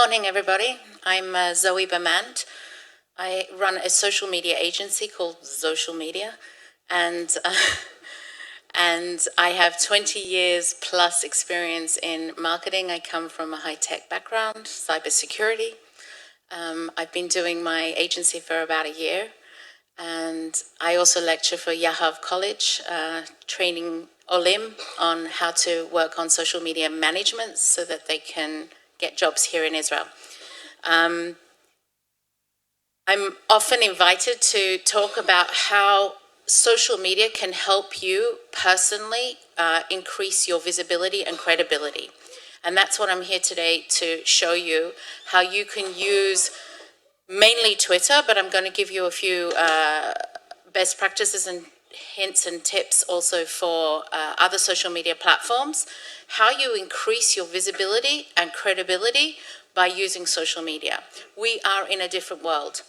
Morning, everybody. I'm Zoe Bermant. I run a social media agency called Social Media, and and I have 20 years plus experience in marketing. I come from a high-tech background, cybersecurity. I've been doing my agency for about a year, and I also lecture for Yahav College, training Olim on how to work on social media management so that they can get jobs here in Israel. I'm often invited to talk about how social media can help you personally increase your visibility and credibility. And that's what I'm here today to show you, how you can use mainly Twitter, but I'm going to give you a few best practices and hints and tips also for other social media platforms, how you increase your visibility and credibility by using social media. We are in a different world.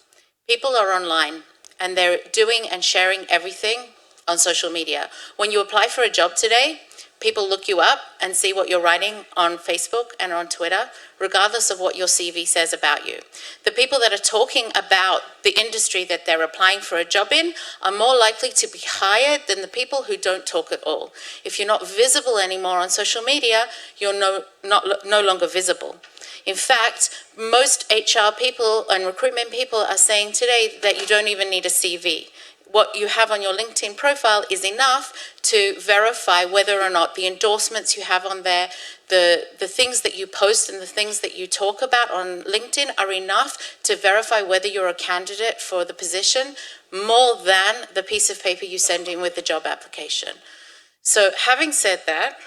People are online and they're doing and sharing everything on social media. When you apply for a job today, people look you up and see what you're writing on Facebook and on Twitter, regardless of what your CV says about you. The people that are talking about the industry that they're applying for a job in are more likely to be hired than the people who don't talk at all. If you're not visible anymore on social media, you're no longer visible. In fact, most HR people and recruitment people are saying today that you don't even need a CV. What you have on your LinkedIn profile is enough to verify whether or not the endorsements you have on there, the things that you post and the things that you talk about on LinkedIn are enough to verify whether you're a candidate for the position, more than the piece of paper you send in with the job application. So having said that,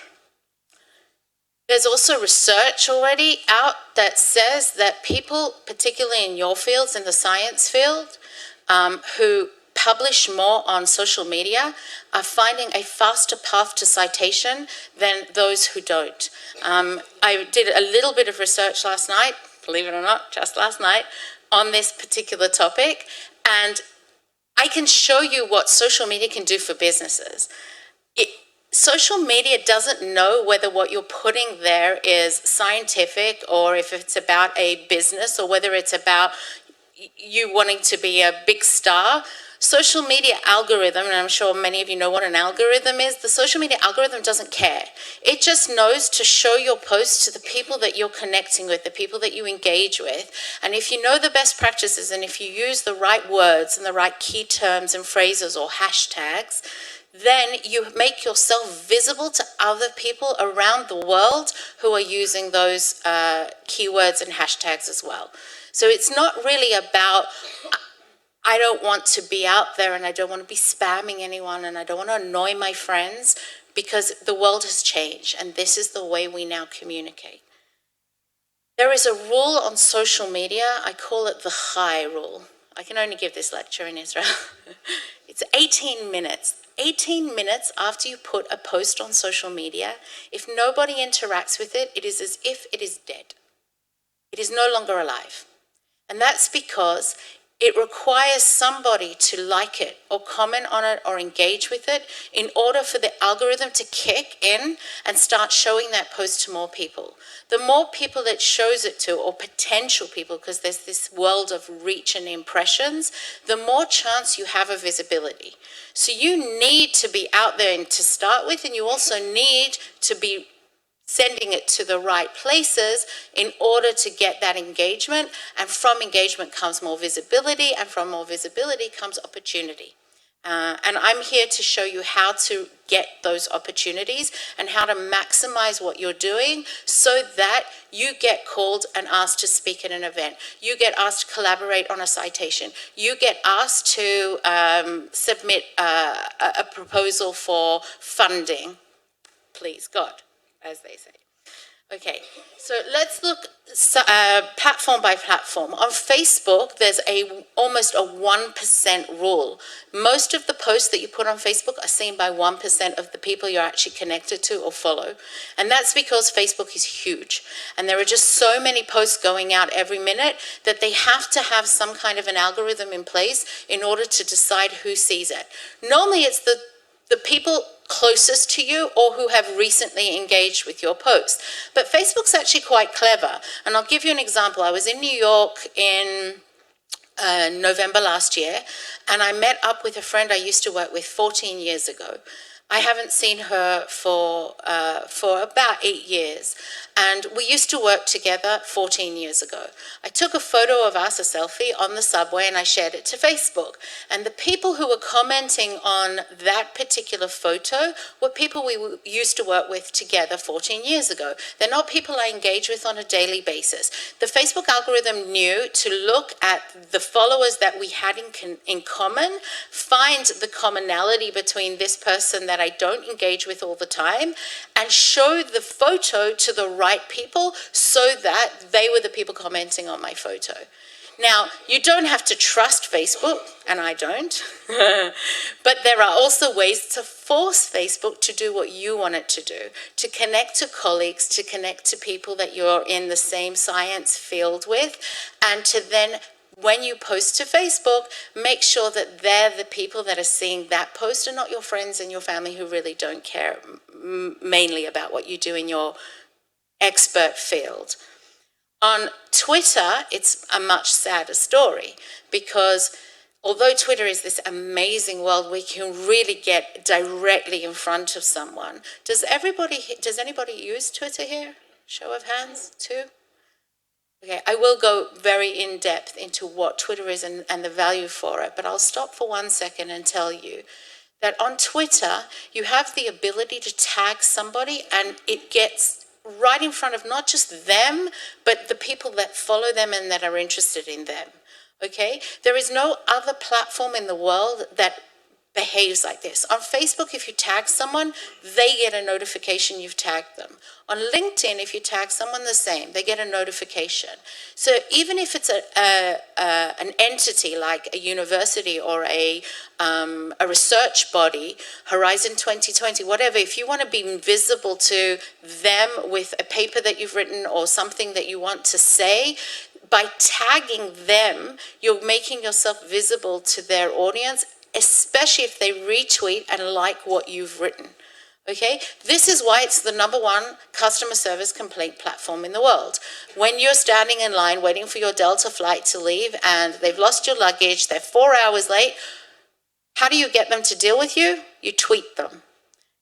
there's also research already out that says that people, particularly in your fields, in the science field, who publish more on social media are finding a faster path to citation than those who don't. I did a little bit of research last night, believe it or not, just last night, on this particular topic, and I can show you what social media can do for businesses. Social media doesn't know whether what you're putting there is scientific or if it's about a business or whether it's about you wanting to be a big star. Social media algorithm, and I'm sure many of you know what an algorithm is, the social media algorithm doesn't care. It just knows to show your posts to the people that you're connecting with, the people that you engage with. And if you know the best practices and if you use the right words and the right key terms and phrases or hashtags, then you make yourself visible to other people around the world who are using those keywords and hashtags as well. So it's not really about, I don't want to be out there and I don't want to be spamming anyone and I don't want to annoy my friends, because the world has changed and this is the way we now communicate. There is a rule on social media, I call it the Chai rule. I can only give this lecture in Israel. It's 18 minutes. 18 minutes after you put a post on social media, if nobody interacts with it, it is as if it is dead. It is no longer alive. And that's because it requires somebody to like it or comment on it or engage with it in order for the algorithm to kick in and start showing that post to more people. The more people it shows it to, or potential people, because there's this world of reach and impressions, the more chance you have of visibility. So you need to be out there to start with, and you also need to be sending it to the right places in order to get that engagement. And from engagement comes more visibility, and from more visibility comes opportunity. And I'm here to show you how to get those opportunities and how to maximize what you're doing so that you get called and asked to speak at an event. You get asked to collaborate on a citation. You get asked to submit a proposal for funding. Please, God, as they say. Okay, so let's look platform by platform. On Facebook, there's almost a 1% rule. Most of the posts that you put on Facebook are seen by 1% of the people you're actually connected to or follow. And that's because Facebook is huge. And there are just so many posts going out every minute that they have to have some kind of an algorithm in place in order to decide who sees it. Normally, it's the the people closest to you or who have recently engaged with your post. But Facebook's actually quite clever. And I'll give you an example. I was in New York in November last year, and I met up with a friend I used to work with 14 years ago. I haven't seen her for about 8 years, and we used to work together 14 years ago. I took a photo of us, a selfie, on the subway, and I shared it to Facebook. And the people who were commenting on that particular photo were people we used to work with together 14 years ago. They're not people I engage with on a daily basis. The Facebook algorithm knew to look at the followers that we had in common, find the commonality between this person that I don't engage with all the time, and show the photo to the right people so that they were the people commenting on my photo. Now, you don't have to trust Facebook, and I don't, but there are also ways to force Facebook to do what you want it to do, to connect to colleagues, to connect to people that you're in the same science field with, and to then, when you post to Facebook, make sure that they're the people that are seeing that post and not your friends and your family who really don't care mainly about what you do in your expert field. On Twitter, it's a much sadder story because although Twitter is this amazing world where you can really get directly in front of someone, does anybody use Twitter here? Show of hands, too? Okay, I will go very in-depth into what Twitter is and the value for it, but I'll stop for 1 second and tell you that on Twitter, you have the ability to tag somebody and it gets right in front of not just them, but the people that follow them and that are interested in them, okay? There is no other platform in the world that behaves like this. On Facebook, if you tag someone, they get a notification you've tagged them. On LinkedIn, if you tag someone the same, they get a notification. So even if it's an entity like a university or a research body, Horizon 2020, whatever, if you want to be visible to them with a paper that you've written or something that you want to say, by tagging them, you're making yourself visible to their audience, especially if they retweet and like what you've written, okay? This is why it's the #1 customer service complaint platform in the world. When you're standing in line waiting for your Delta flight to leave and they've lost your luggage, they're 4 hours late, how do you get them to deal with you? You tweet them.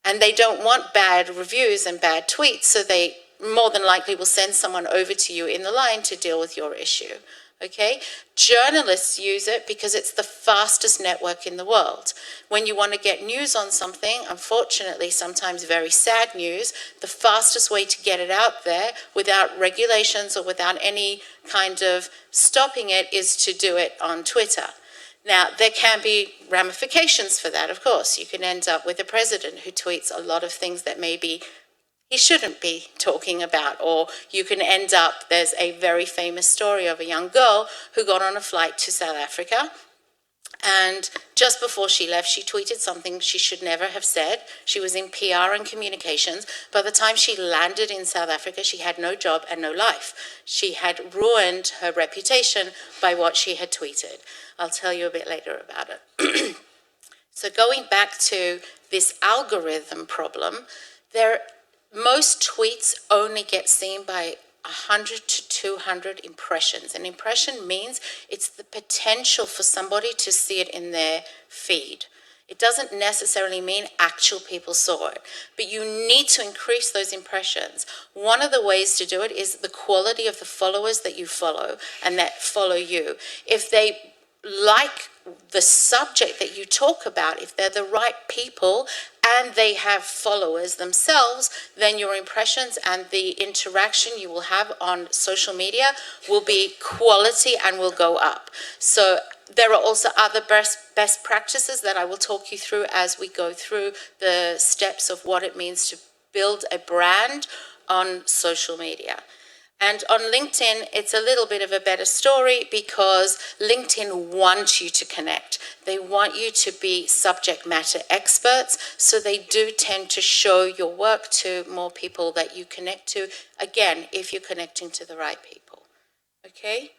And they don't want bad reviews and bad tweets, so they more than likely will send someone over to you in the line to deal with your issue. Okay? Journalists use it because it's the fastest network in the world. When you want to get news on something, unfortunately, sometimes very sad news, the fastest way to get it out there without regulations or without any kind of stopping it is to do it on Twitter. Now, there can be ramifications for that, of course. You can end up with a president who tweets a lot of things that maybe he shouldn't be talking about, or you can end up, there's a very famous story of a young girl who got on a flight to South Africa, and just before she left, she tweeted something she should never have said. She was in PR and communications. By the time she landed in South Africa, she had no job and no life. She had ruined her reputation by what she had tweeted. I'll tell you a bit later about it. So going back to this algorithm problem, most tweets only get seen by 100 to 200 impressions. An impression means it's the potential for somebody to see it in their feed. It doesn't necessarily mean actual people saw it, but you need to increase those impressions. One of the ways to do it is the quality of the followers that you follow and that follow you. If they like the subject that you talk about, if they're the right people and they have followers themselves, then your impressions and the interaction you will have on social media will be quality and will go up. So there are also other best practices that I will talk you through as we go through the steps of what it means to build a brand on social media. And on LinkedIn, it's a little bit of a better story because LinkedIn wants you to connect. They want you to be subject matter experts, so they do tend to show your work to more people that you connect to, again, if you're connecting to the right people, okay?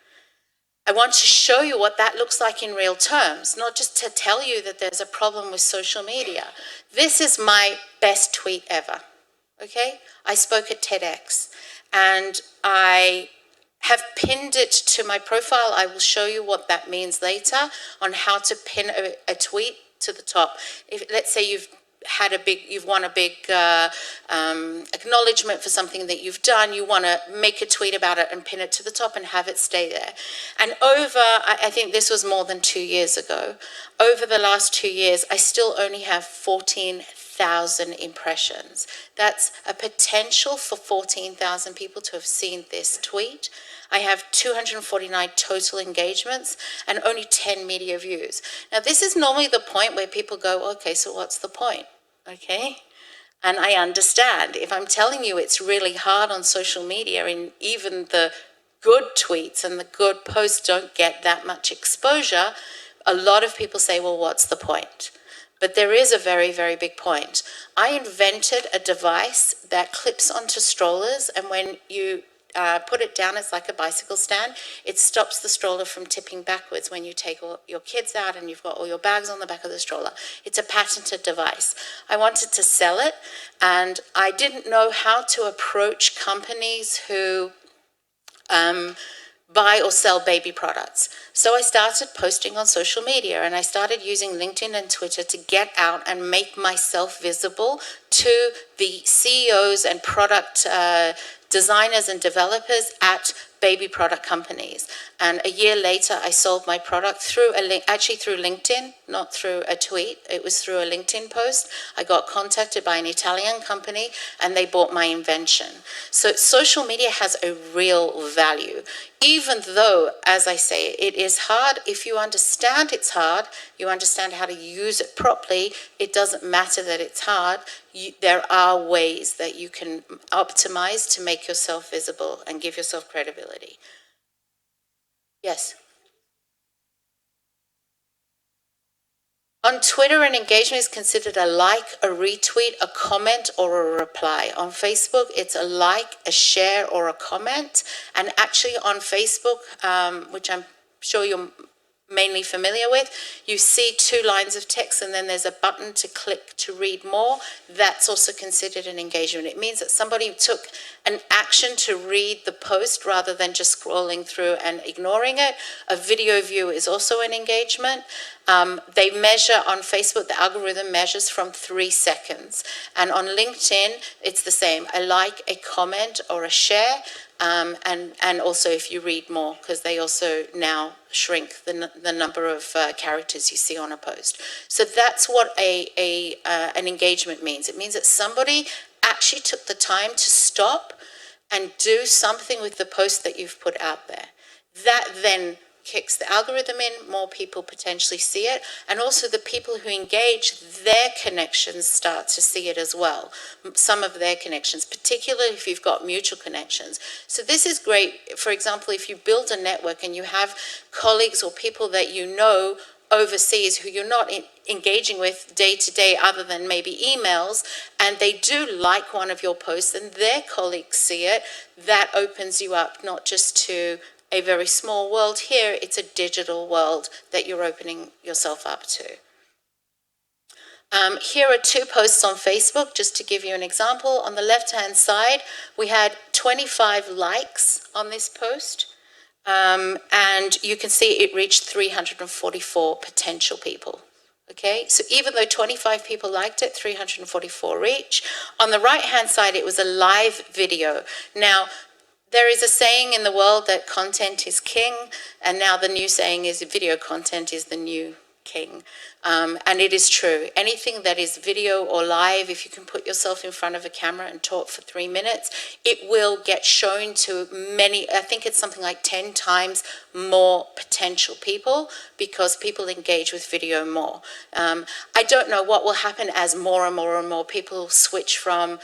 I want to show you what that looks like in real terms, not just to tell you that there's a problem with social media. This is my best tweet ever, okay? I spoke at TEDx, and I have pinned it to my profile. I will show you what that means later on how to pin a tweet to the top. If, let's say you've won a big acknowledgement for something that you've done, you want to make a tweet about it and pin it to the top and have it stay there. And I think this was more than 2 years ago, over the last 2 years, I still only have 14,000 impressions. That's a potential for 14,000 people to have seen this tweet. I have 249 total engagements and only 10 media views. Now, this is normally the point where people go, okay, so what's the point? Okay? And I understand. If I'm telling you it's really hard on social media, and even the good tweets and the good posts don't get that much exposure, a lot of people say, well, what's the point? But there is a very, very big point. I invented a device that clips onto strollers, and when you put it down, it's like a bicycle stand. It stops the stroller from tipping backwards when you take all your kids out and you've got all your bags on the back of the stroller. It's a patented device. I wanted to sell it, and I didn't know how to approach companies who buy or sell baby products. So I started posting on social media, and I started using LinkedIn and Twitter to get out and make myself visible to the CEOs and product designers and developers at baby product companies. And a year later, I sold my product through through LinkedIn, not through a tweet. It was through a LinkedIn post. I got contacted by an Italian company, and they bought my invention. So social media has a real value, even though, as I say, it is hard. If you understand it's hard, you understand how to use it properly, it doesn't matter that it's hard. There are ways that you can optimize to make yourself visible and give yourself credibility. Yes. On Twitter, an engagement is considered a like, a retweet, a comment, or a reply. On Facebook, it's a like, a share, or a comment. And actually on Facebook, which I'm sure you're mainly familiar with, you see 2 lines of text, and then there's a button to click to read more. That's also considered an engagement. It means that somebody took an action to read the post rather than just scrolling through and ignoring it. A video view is also an engagement. They measure on Facebook, the algorithm measures from 3 seconds. And on LinkedIn, it's the same, a like, a comment, or a share. And also if you read more, because they also now shrink the number of characters you see on a post. So that's what an engagement means. It means that somebody actually took the time to stop and do something with the post that you've put out there. That then kicks the algorithm in, more people potentially see it, and also the people who engage, their connections start to see it as well, some of their connections, particularly if you've got mutual connections. So this is great. For example, if you build a network and you have colleagues or people that you know overseas who you're not engaging with day to day other than maybe emails, and they do like one of your posts and their colleagues see it, that opens you up not just to a very small world here, it's a digital world that you're opening yourself up to. Here are 2 posts on Facebook, just to give you an example. On the left-hand side, we had 25 likes on this post, and you can see it reached 344 potential people. Okay, so even though 25 people liked it, 344 reach. On the right-hand side, it was a live video. Now, there is a saying in the world that content is king, and now the new saying is video content is the new king. And it is true. Anything that is video or live, if you can put yourself in front of a camera and talk for 3 minutes, it will get shown to many, I think it's something like 10 times more potential people, because people engage with video more. I don't know what will happen as more and more and more people switch from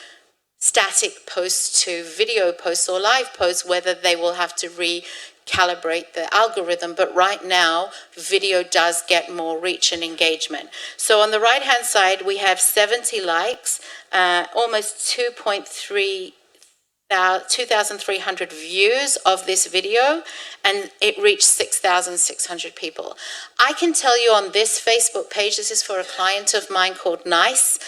static posts to video posts or live posts, whether they will have to recalibrate the algorithm. But right now, video does get more reach and engagement. So on the right-hand side, we have 70 likes, almost 2.3 2,300 views of this video, and it reached 6,600 people. I can tell you on this Facebook page, this is for a client of mine called Nice,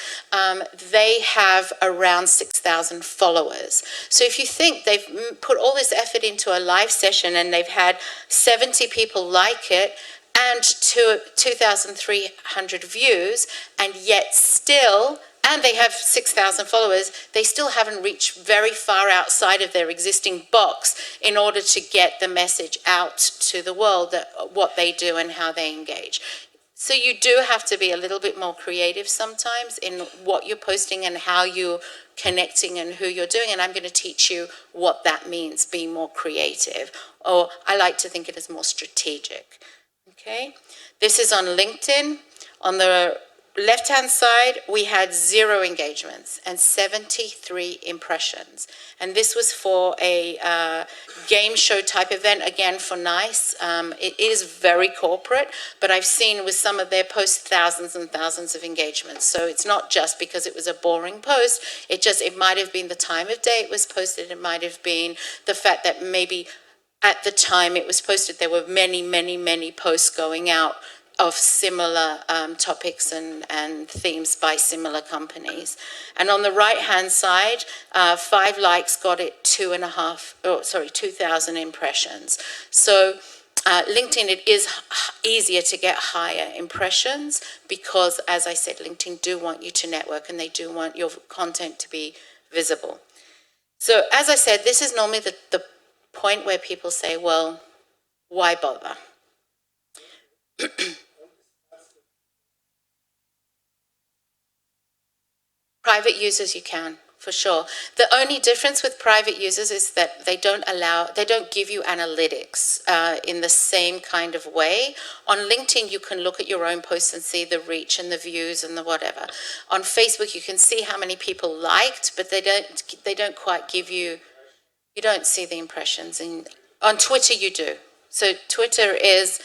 they have around 6,000 followers. So if you think they've put all this effort into a live session and they've had 70 people like it, and 2,300 views, and yet still, and they have 6,000 followers, they still haven't reached very far outside of their existing box in order to get the message out to the world that what they do and how they engage. So you do have to be a little bit more creative sometimes in what you're posting and how you're connecting and who you're doing. And I'm going to teach you what that means, being more creative. Or I like to think it as more strategic. Okay, this is on LinkedIn. On the left-hand side, we had 0 engagements and 73 impressions. And this was for a game show type event, again for Nice. It is very corporate, but I've seen with some of their posts thousands and thousands of engagements. So it's not just because it was a boring post. It might have been the time of day it was posted. It might have been the fact that maybe at the time it was posted, there were many, many, many posts going out of similar topics and themes by similar companies. And on the right-hand side, 5 likes got it 2,000 impressions. So LinkedIn, it is easier to get higher impressions because, as I said, LinkedIn do want you to network and they do want your content to be visible. So as I said, this is normally the point where people say, well, why bother? Private users you can, for sure. The only difference with private users is that they don't give you analytics in the same kind of way. On LinkedIn, you can look at your own posts and see the reach and the views and the whatever. On Facebook, you can see how many people liked, but they don't quite give you. You don't see the impressions. On Twitter, you do. So Twitter is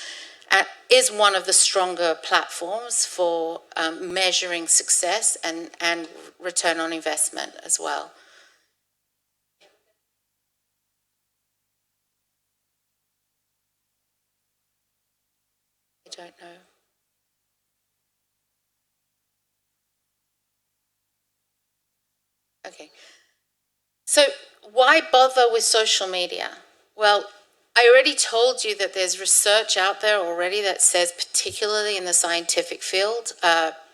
one of the stronger platforms for measuring success and return on investment as well. I don't know. Okay. So why bother with social media? Well, I already told you that there's research out there already that says, particularly in the scientific field,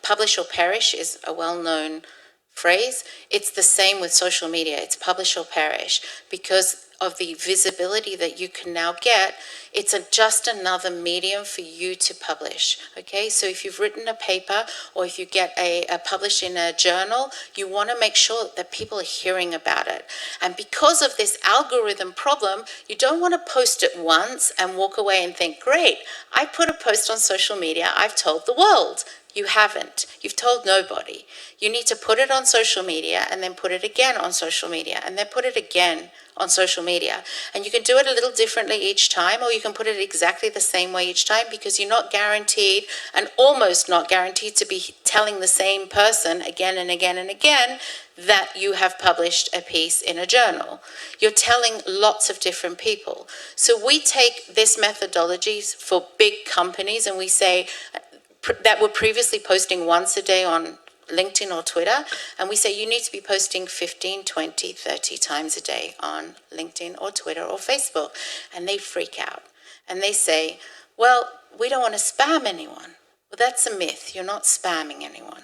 publish or perish is a well-known phrase. It's the same with social media. It's publish or perish because of the visibility that you can now get. It's just another medium for you to publish, okay? So if you've written a paper or if you get published in a journal, you want to make sure that people are hearing about it. And because of this algorithm problem, you don't want to post it once and walk away and think, great, I put a post on social media, I've told the world. You haven't. You've told nobody. You need to put it on social media and then put it again on social media and then put it again on social media. And you can do it a little differently each time, or you can put it exactly the same way each time, because you're not guaranteed and almost not guaranteed to be telling the same person again and again and again that you have published a piece in a journal. You're telling lots of different people. So we take this methodology for big companies and we say, that were previously posting once a day on LinkedIn or Twitter, and we say you need to be posting 15, 20, 30 times a day on LinkedIn or Twitter or Facebook. And they freak out. And they say, well, we don't want to spam anyone. Well, that's a myth. You're not spamming anyone.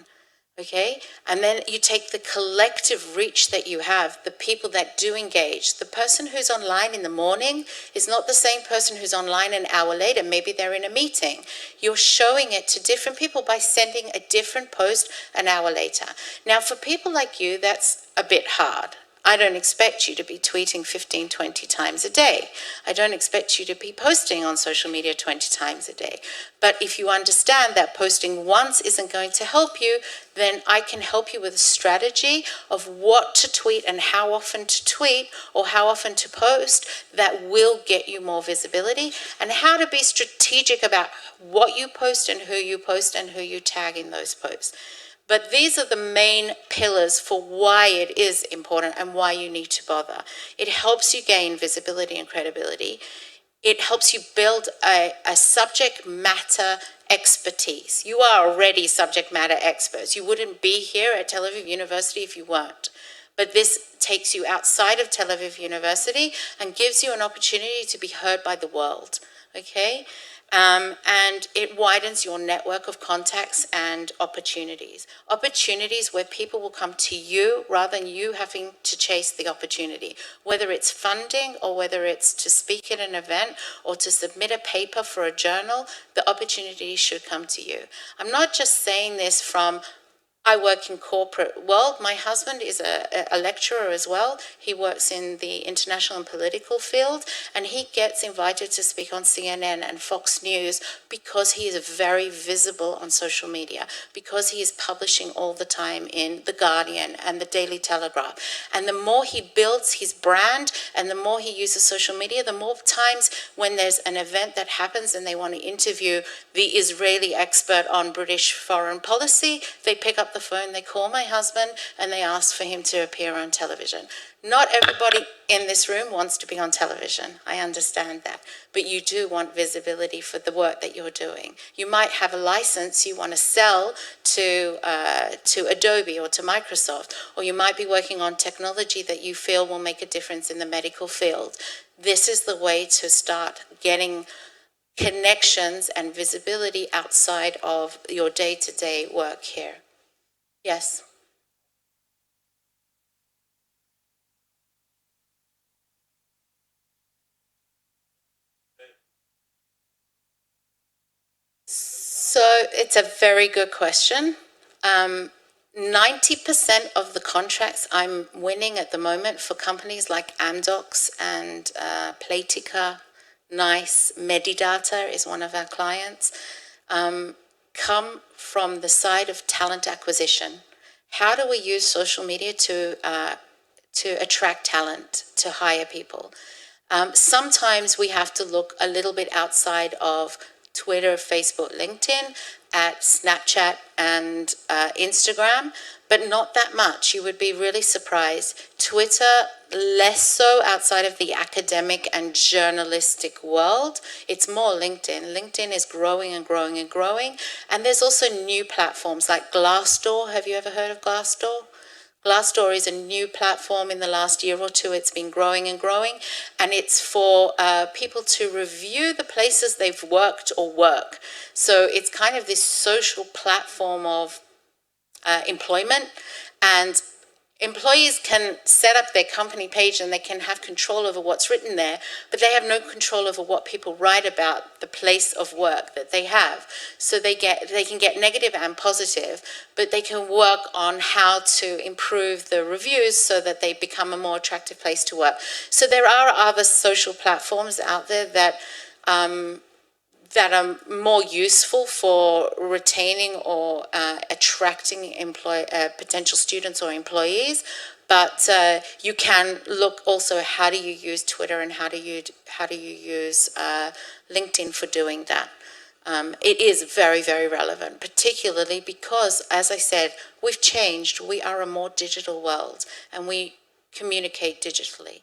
Okay? And then you take the collective reach that you have, the people that do engage. The person who's online in the morning is not the same person who's online an hour later. Maybe they're in a meeting. You're showing it to different people by sending a different post an hour later. Now, for people like you, that's a bit hard. I don't expect you to be tweeting 15, 20 times a day. I don't expect you to be posting on social media 20 times a day. But if you understand that posting once isn't going to help you, then I can help you with a strategy of what to tweet and how often to tweet or how often to post that will get you more visibility, and how to be strategic about what you post and who you tag in those posts. But these are the main pillars for why it is important and why you need to bother. It helps you gain visibility and credibility. It helps you build a subject matter expertise. You are already subject matter experts. You wouldn't be here at Tel Aviv University if you weren't. But this takes you outside of Tel Aviv University and gives you an opportunity to be heard by the world, okay? And it widens your network of contacts and opportunities. Opportunities where people will come to you rather than you having to chase the opportunity. Whether it's funding or whether it's to speak at an event or to submit a paper for a journal, the opportunity should come to you. I'm not just saying this from I work in corporate world. My husband is a lecturer as well. He works in the international and political field, and he gets invited to speak on CNN and Fox News because he is very visible on social media, because he is publishing all the time in The Guardian and the Daily Telegraph. And the more he builds his brand and the more he uses social media, the more times when there's an event that happens and they want to interview the Israeli expert on British foreign policy, they pick up the phone, they call my husband, and they ask for him to appear on television. Not everybody in this room wants to be on television. I understand that. But you do want visibility for the work that you're doing. You might have a license you want to sell to Adobe or to Microsoft, or you might be working on technology that you feel will make a difference in the medical field. This is the way to start getting connections and visibility outside of your day-to-day work here. Yes. So it's a very good question. 90% of the contracts I'm winning at the moment for companies like Amdocs and Playtika, NICE, Medidata is one of our clients, come from the side of talent acquisition. How do we use social media to attract talent, to hire people? Sometimes we have to look a little bit outside of Twitter, Facebook, LinkedIn, at Snapchat and Instagram, but not that much. You would be really surprised. Twitter, less so outside of the academic and journalistic world. It's more LinkedIn. LinkedIn is growing and growing and growing. And there's also new platforms like Glassdoor. Have you ever heard of Glassdoor? Glassdoor is a new platform in the last year or two. It's been growing and growing, and it's for people to review the places they've worked or work. So it's kind of this social platform of employment, and employees can set up their company page and they can have control over what's written there, but they have no control over what people write about the place of work that they have. So they can get negative and positive, but they can work on how to improve the reviews so that they become a more attractive place to work. So there are other social platforms out there that are more useful for retaining or attracting potential students or employees. But you can look also, how do you use Twitter and how do you use LinkedIn for doing that? It is very, very relevant, particularly because, as I said, we've changed. We are a more digital world and we communicate digitally.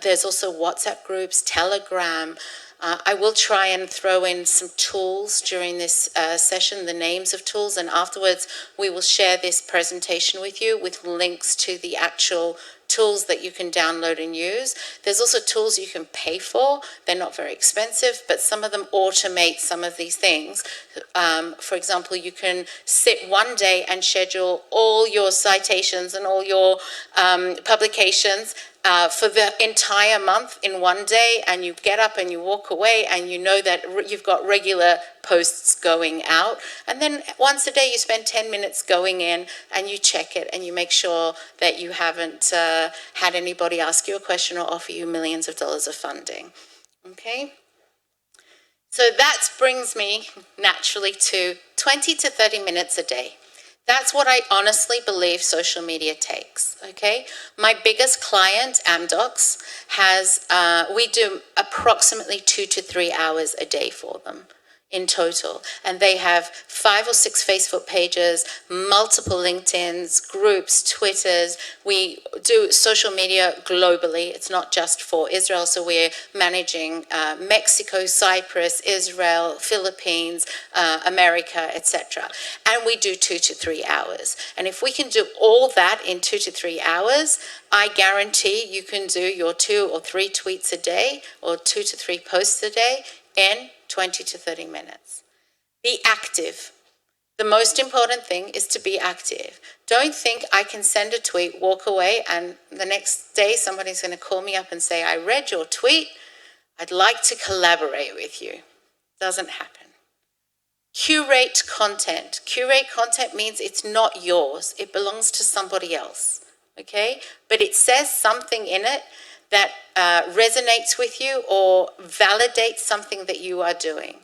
There's also WhatsApp groups, Telegram. I will try and throw in some tools during this session, the names of tools, and afterwards we will share this presentation with you with links to the actual tools that you can download and use. There's also tools you can pay for. They're not very expensive, but some of them automate some of these things. For example, you can sit one day and schedule all your citations and all your publications for the entire month in one day, and you get up and you walk away and you know that you've got regular posts going out. And then once a day you spend 10 minutes going in and you check it and you make sure that you haven't had anybody ask you a question or offer you millions of dollars of funding. Okay? So that brings me naturally to 20 to 30 minutes a day. That's what I honestly believe social media takes, okay? My biggest client, Amdocs, we do approximately 2 to 3 hours a day for them. in total. And they have 5 or 6 Facebook pages, multiple LinkedIn's, groups, Twitters. We do social media globally. It's not just for Israel. So we're managing Mexico, Cyprus, Israel, Philippines, America, etc. And we do 2 to 3 hours. And if we can do all that in 2 to 3 hours, I guarantee you can do your 2 or 3 tweets a day or 2 to 3 posts a day in 20 to 30 minutes. Be active. The most important thing is to be active. Don't think I can send a tweet, walk away, and the next day somebody's going to call me up and say, I read your tweet, I'd like to collaborate with you. Doesn't happen. Curate content. Curate content means it's not yours. It belongs to somebody else, okay? But it says something in it that resonates with you or validates something that you are doing.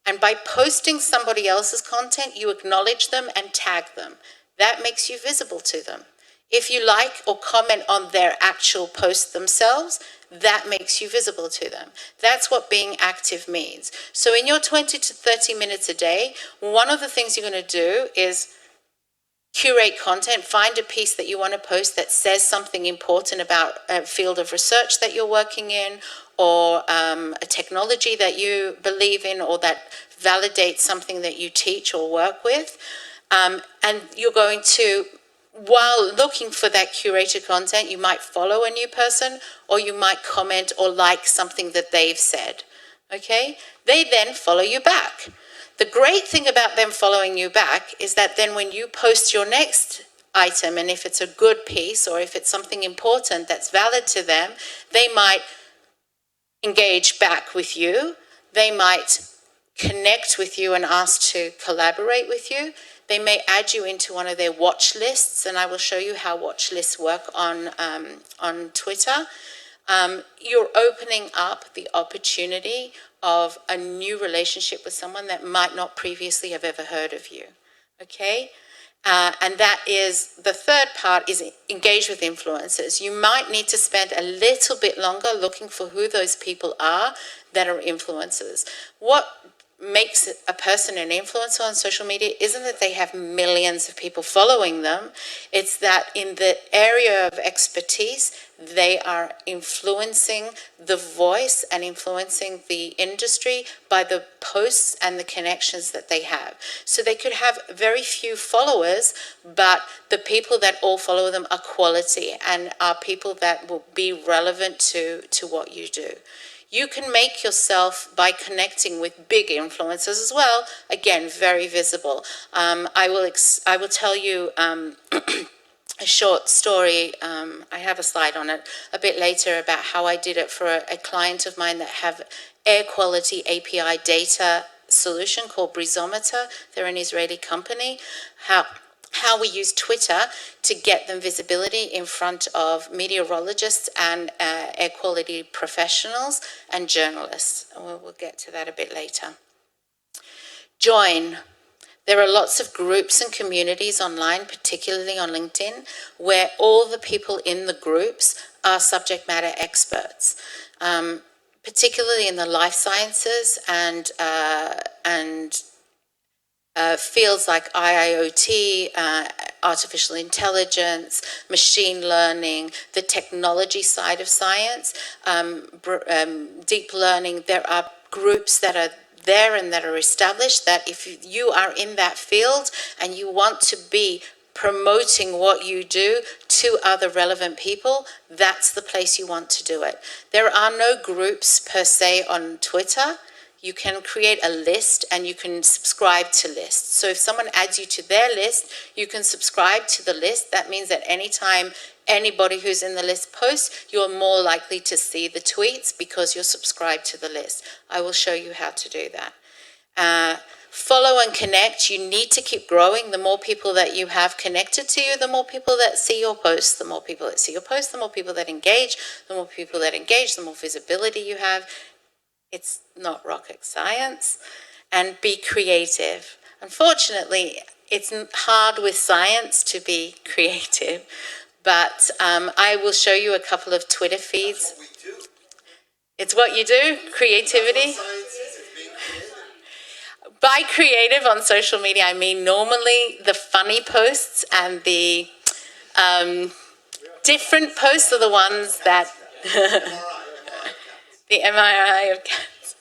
And by posting somebody else's content, you acknowledge them and tag them. That makes you visible to them. If you like or comment on their actual post themselves, that makes you visible to them. That's what being active means. So in your 20 to 30 minutes a day, one of the things you're going to do is curate content, find a piece that you want to post that says something important about a field of research that you're working in, or a technology that you believe in, or that validates something that you teach or work with. And you're going to, while looking for that curated content, you might follow a new person, or you might comment or like something that they've said. Okay? They then follow you back. The great thing about them following you back is that then when you post your next item, and if it's a good piece or if it's something important that's valid to them, they might engage back with you. They might connect with you and ask to collaborate with you. They may add you into one of their watch lists, and I will show you how watch lists work on Twitter. You're opening up the opportunity of a new relationship with someone that might not previously have ever heard of you, okay? And that is, the third part is engage with influencers. You might need to spend a little bit longer looking for who those people are that are influencers. What makes a person an influencer on social media isn't that they have millions of people following them. It's that in the area of expertise, they are influencing the voice and influencing the industry by the posts and the connections that they have. So they could have very few followers, but the people that all follow them are quality and are people that will be relevant to what you do. You can make yourself, by connecting with big influencers as well, again, very visible. I will tell you a short story. I have a slide on it a bit later about how I did it for a client of mine that have air quality API data solution called Brizometer. They're an Israeli company. How we use Twitter to get them visibility in front of meteorologists and air quality professionals and journalists. We'll get to that a bit later. Join. There are lots of groups and communities online, particularly on LinkedIn, where all the people in the groups are subject matter experts, particularly in the life sciences and fields like IIoT, artificial intelligence, machine learning, the technology side of science, deep learning. There are groups that are there and that are established that if you are in that field and you want to be promoting what you do to other relevant people, that's the place you want to do it. There are no groups per se on Twitter. You can create a list and you can subscribe to lists. So if someone adds you to their list, you can subscribe to the list. That means that anytime anybody who's in the list posts, you're more likely to see the tweets because you're subscribed to the list. I will show you how to do that. Follow and connect. You need to keep growing. The more people that you have connected to you, the more people that see your posts, the more people that see your posts, the more people that engage, the more people that engage, the more visibility you have. It's not rocket science. And be creative. Unfortunately, it's hard with science to be creative, but I will show you a couple of Twitter feeds. That's what we do. It's what you do, creativity. That's what science is, it's being creative. by creative on social media, I mean normally the funny posts and the different posts are the ones that the MRI of cats.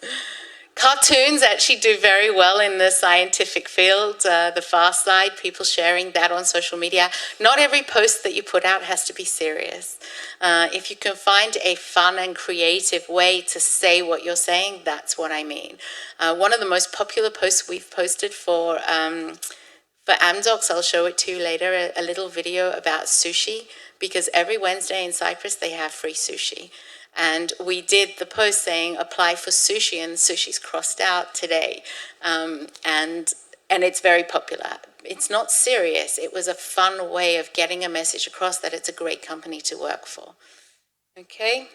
Cartoons actually do very well in the scientific field, the far side, people sharing that on social media. Not every post that you put out has to be serious. If you can find a fun and creative way to say what you're saying, that's what I mean. One of the most popular posts we've posted for Amdocs, I'll show it to you later, a little video about sushi, because every Wednesday in Cyprus they have free sushi. And we did the post saying, apply for sushi, and sushi's crossed out today. And it's very popular. It's not serious. It was a fun way of getting a message across that it's a great company to work for. Okay?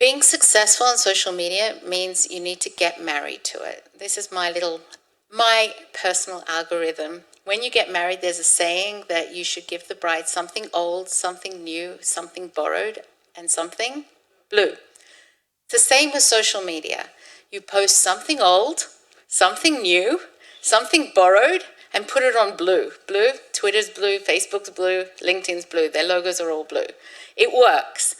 Being successful on social media means you need to get married to it. This is my personal algorithm. When you get married, there's a saying that you should give the bride something old, something new, something borrowed, and something blue. It's the same with social media. You post something old, something new, something borrowed, and put it on blue. Blue, Twitter's blue, Facebook's blue, LinkedIn's blue. Their logos are all blue. It works.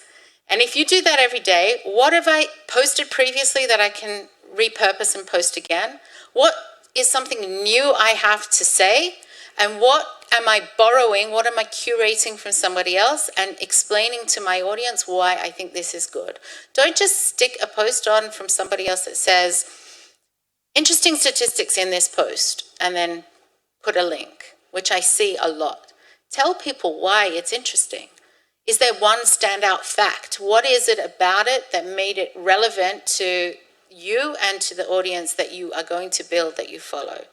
And if you do that every day, what have I posted previously that I can repurpose and post again? What is something new I have to say? And what am I borrowing? What am I curating from somebody else and explaining to my audience why I think this is good? Don't just stick a post on from somebody else that says, interesting statistics in this post, and then put a link, which I see a lot. Tell people why it's interesting. Is there one standout fact? What is it about it that made it relevant to you and to the audience that you are going to build, that you follow?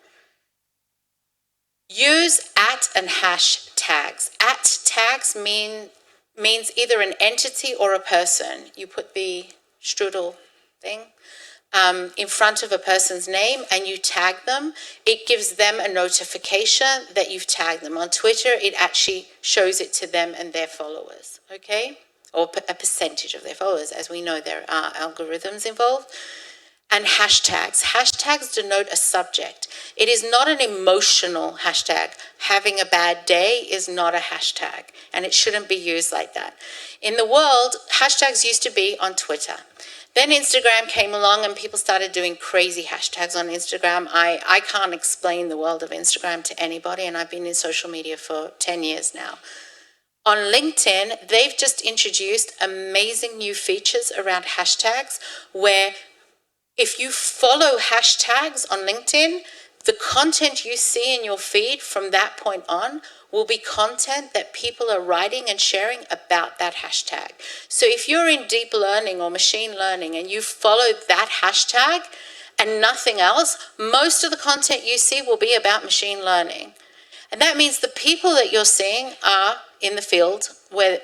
Use at and hash tags. At tags means either an entity or a person. You put the strudel thing in front of a person's name and you tag them. It gives them a notification that you've tagged them. On Twitter, it actually shows it to them and their followers, okay? Or a percentage of their followers. As we know, there are algorithms involved. And hashtags. Hashtags denote a subject. It is not an emotional hashtag. Having a bad day is not a hashtag, and it shouldn't be used like that. In the world, hashtags used to be on Twitter. Then Instagram came along and people started doing crazy hashtags on Instagram. I can't explain the world of Instagram to anybody, and I've been in social media for 10 years now. On LinkedIn, they've just introduced amazing new features around hashtags where if you follow hashtags on LinkedIn, the content you see in your feed from that point on will be content that people are writing and sharing about that hashtag. So if you're in deep learning or machine learning and you follow that hashtag and nothing else, most of the content you see will be about machine learning. And that means the people that you're seeing are in the field where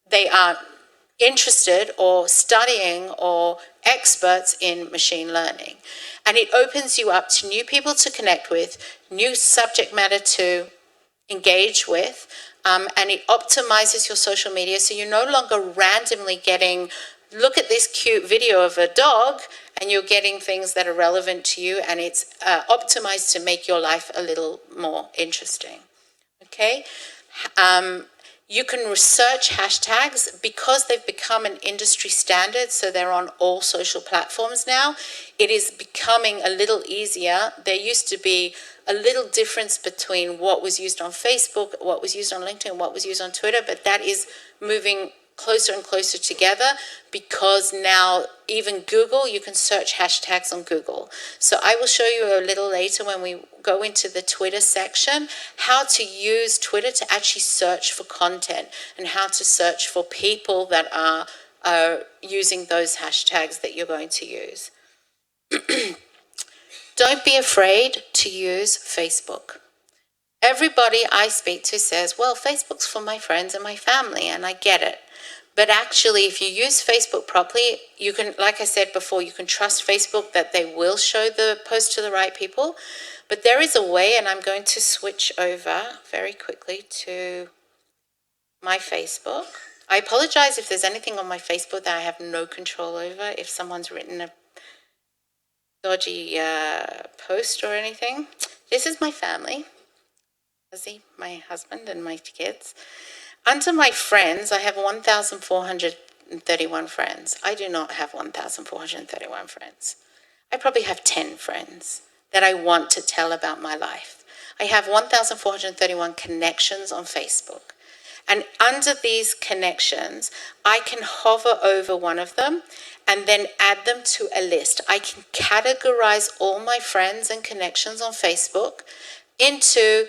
they are interested or studying or experts in machine learning. And it opens you up to new people to connect with, new subject matter to engage with, and it optimizes your social media so you're no longer randomly getting, look at this cute video of a dog, and you're getting things that are relevant to you, and it's optimized to make your life a little more interesting. Okay? You can research hashtags because they've become an industry standard, so they're on all social platforms now. It is becoming a little easier. There used to be a little difference between what was used on Facebook, what was used on LinkedIn, what was used on Twitter, but that is moving closer and closer together because now even Google, you can search hashtags on Google. So I will show you a little later when we go into the Twitter section how to use Twitter to actually search for content and how to search for people that are using those hashtags that you're going to use. Don't be afraid to use Facebook. Everybody I speak to says, well, Facebook's for my friends and my family, and I get it. But actually, if you use Facebook properly, you can, like I said before, you can trust Facebook that they will show the post to the right people. But there is a way, and I'm going to switch over very quickly to my Facebook. I apologize if there's anything on my Facebook that I have no control over. If someone's written dodgy post or anything. This is my family. Ozzy, my husband, and my kids. Under my friends, I have 1,431 friends. I do not have 1,431 friends. I probably have 10 friends that I want to tell about my life. I have 1,431 connections on Facebook. And under these connections, I can hover over one of them and then add them to a list. I can categorize all my friends and connections on Facebook into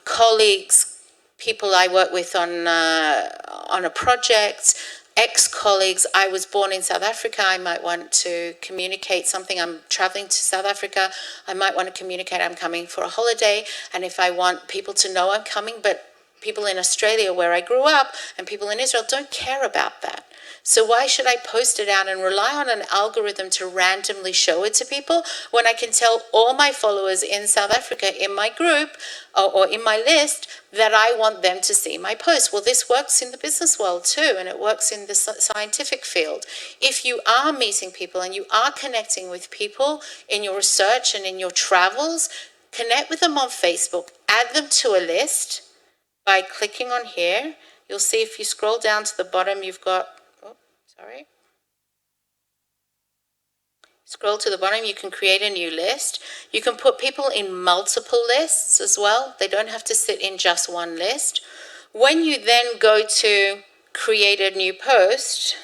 colleagues, people I work with on a project, ex-colleagues. I was born in South Africa. I might want to communicate something. I'm traveling to South Africa. I might want to communicate I'm coming for a holiday. And if I want people to know I'm coming, but people in Australia where I grew up and people in Israel don't care about that. So why should I post it out and rely on an algorithm to randomly show it to people when I can tell all my followers in South Africa in my group or in my list that I want them to see my post? Well, this works in the business world too, and it works in the scientific field. If you are meeting people and you are connecting with people in your research and in your travels, connect with them on Facebook, add them to a list by clicking on here. You'll see if you scroll down to the bottom, you've got, scroll to the bottom, you can create a new list. You can put people in multiple lists as well. They don't have to sit in just one list. When you then go to create a new post,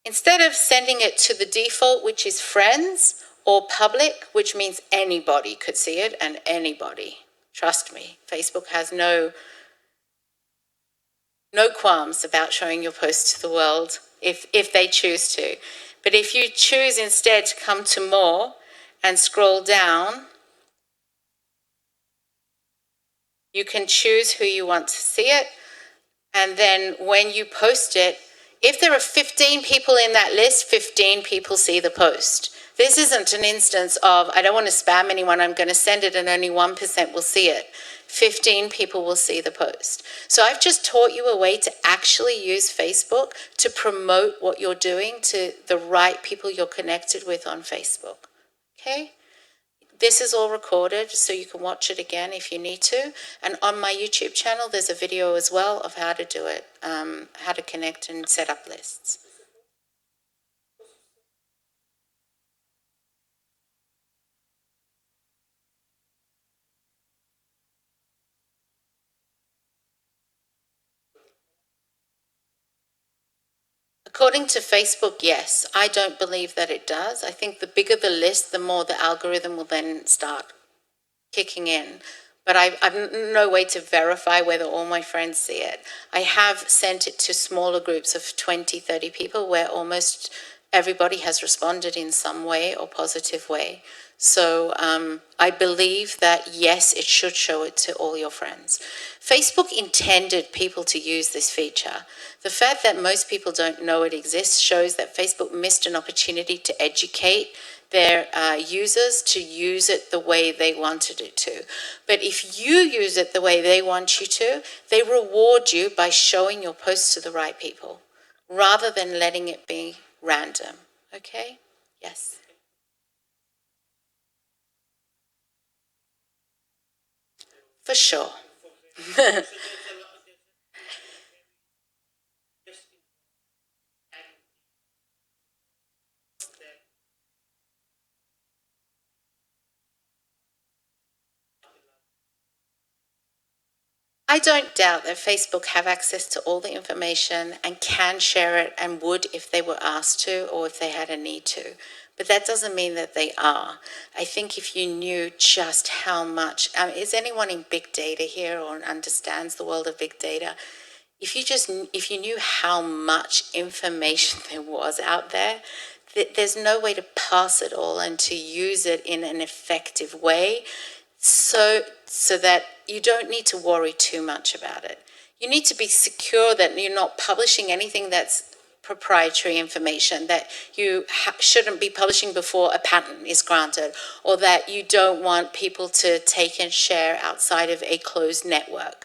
instead of sending it to the default, which is friends, or public, which means anybody could see it, and anybody, trust me, Facebook has no qualms about showing your post to the world if they choose to. But if you choose instead to come to more and scroll down, you can choose who you want to see it. And then when you post it, if there are 15 people in that list, 15 people see the post. This isn't an instance of, I don't want to spam anyone, I'm going to send it and only 1% will see it. 15 people will see the post. So I've just taught you a way to actually use Facebook to promote what you're doing to the right people you're connected with on Facebook. Okay? This is all recorded, so you can watch it again if you need to. And on my YouTube channel, there's a video as well of how to do it, how to connect and set up lists. According to Facebook, yes. I don't believe that it does. I think the bigger the list, the more the algorithm will then start kicking in. But I've no way to verify whether all my friends see it. I have sent it to smaller groups of 20, 30 people where almost everybody has responded in some way or positive way. So I believe that, yes, it should show it to all your friends. Facebook intended people to use this feature. The fact that most people don't know it exists shows that Facebook missed an opportunity to educate their users to use it the way they wanted it to. But if you use it the way they want you to, they reward you by showing your posts to the right people, rather than letting it be random. Okay? Yes. For sure. I don't doubt that Facebook have access to all the information and can share it and would if they were asked to or if they had a need to. But that doesn't mean that they are. I think if you knew just how much, is anyone in big data here or understands the world of big data? If you knew how much information there was out there, there's no way to pass it all and to use it in an effective way so that you don't need to worry too much about it. You need to be secure that you're not publishing anything that's proprietary information, that you shouldn't be publishing before a patent is granted, or that you don't want people to take and share outside of a closed network.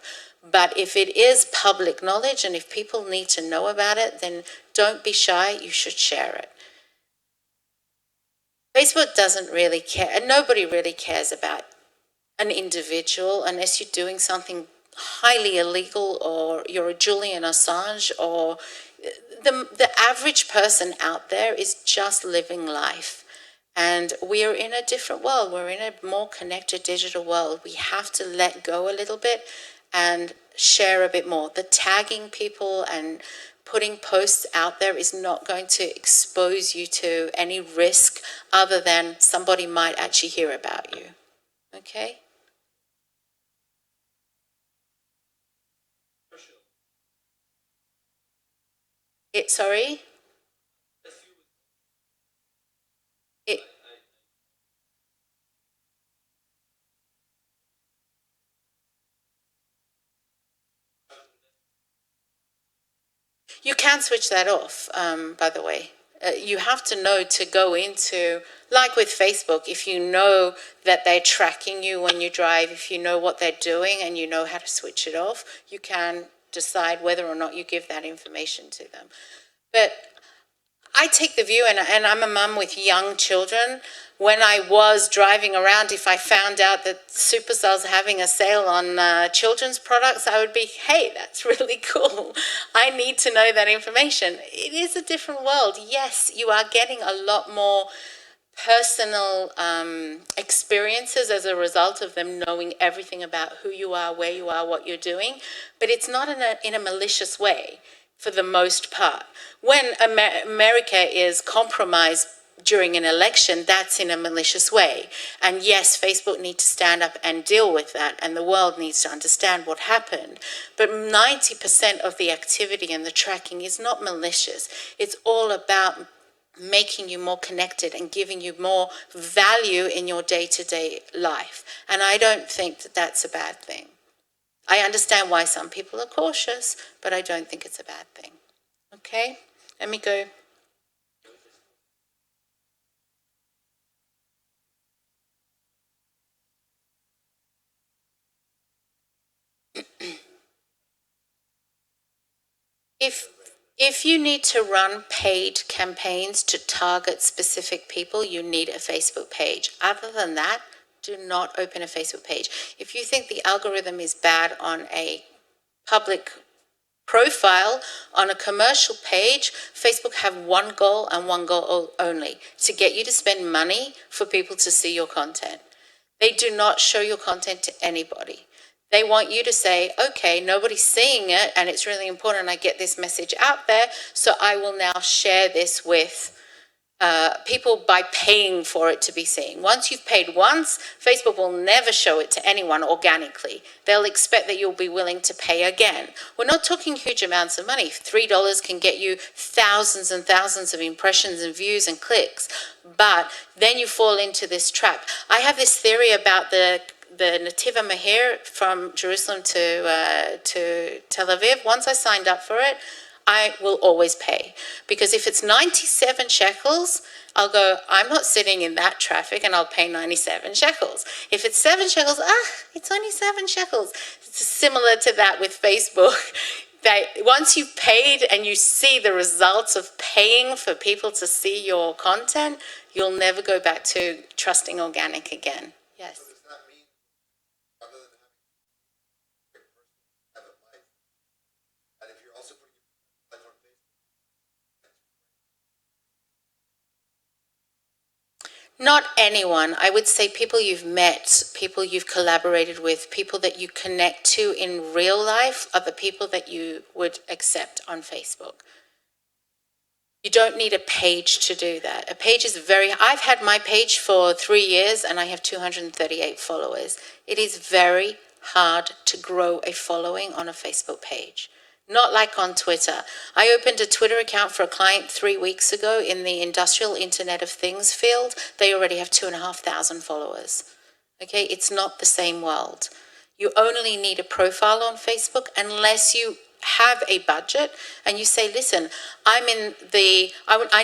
But if it is public knowledge and if people need to know about it, then don't be shy, you should share it. Facebook doesn't really care, and nobody really cares about an individual unless you're doing something highly illegal or you're a Julian Assange, or the average person out there is just living life. And we are in a different world. We're in a more connected digital world. We have to let go a little bit and share a bit more. The tagging people and putting posts out there is not going to expose you to any risk other than somebody might actually hear about you. Okay? Sorry? It, you can switch that off, by the way. You have to know to go into, like with Facebook, if you know that they're tracking you when you drive, if you know what they're doing and you know how to switch it off, you can decide whether or not you give that information to them. But I take the view, and I'm a mum with young children. When I was driving around, if I found out that Supercell's having a sale on children's products, I would be, hey, that's really cool. I need to know that information. It is a different world. Yes, you are getting a lot more personal experiences as a result of them knowing everything about who you are, where you are, what you're doing, but it's not in a malicious way for the most part. When America is compromised during an election, that's in a malicious way. And yes, Facebook needs to stand up and deal with that, and the world needs to understand what happened. But 90% of the activity and the tracking is not malicious. It's all about making you more connected and giving you more value in your day-to-day life. And I don't think that that's a bad thing. I understand why some people are cautious, but I don't think it's a bad thing. Okay, let me go. If you need to run paid campaigns to target specific people, you need a Facebook page. Other than that, do not open a Facebook page. If you think the algorithm is bad on a public profile, on a commercial page, Facebook have one goal and one goal only: to get you to spend money for people to see your content. They do not show your content to anybody. They want you to say, okay, nobody's seeing it and it's really important I get this message out there, so I will now share this with people by paying for it to be seen. Once you've paid once, Facebook will never show it to anyone organically. They'll expect that you'll be willing to pay again. We're not talking huge amounts of money. $3 can get you thousands and thousands of impressions and views and clicks, but then you fall into this trap. I have this theory about the Nativa Mahir from Jerusalem to Tel Aviv. Once I signed up for it, I will always pay, because if it's 97 shekels, I'll go, I'm not sitting in that traffic, and I'll pay 97 shekels. If it's 7 shekels, it's only 7 shekels. It's similar to that with Facebook. That once you've paid and you see the results of paying for people to see your content, you'll never go back to trusting organic again. Yes. Not anyone. I would say people you've met, people you've collaborated with, people that you connect to in real life are the people that you would accept on Facebook. You don't need a page to do that. A page is I've had my page for 3 years and I have 238 followers. It is very hard to grow a following on a Facebook page. Not like on Twitter. I opened a Twitter account for a client 3 weeks ago in the industrial Internet of Things field. They already have 2,500 followers. Okay, it's not the same world. You only need a profile on Facebook unless you have a budget and you say, listen, I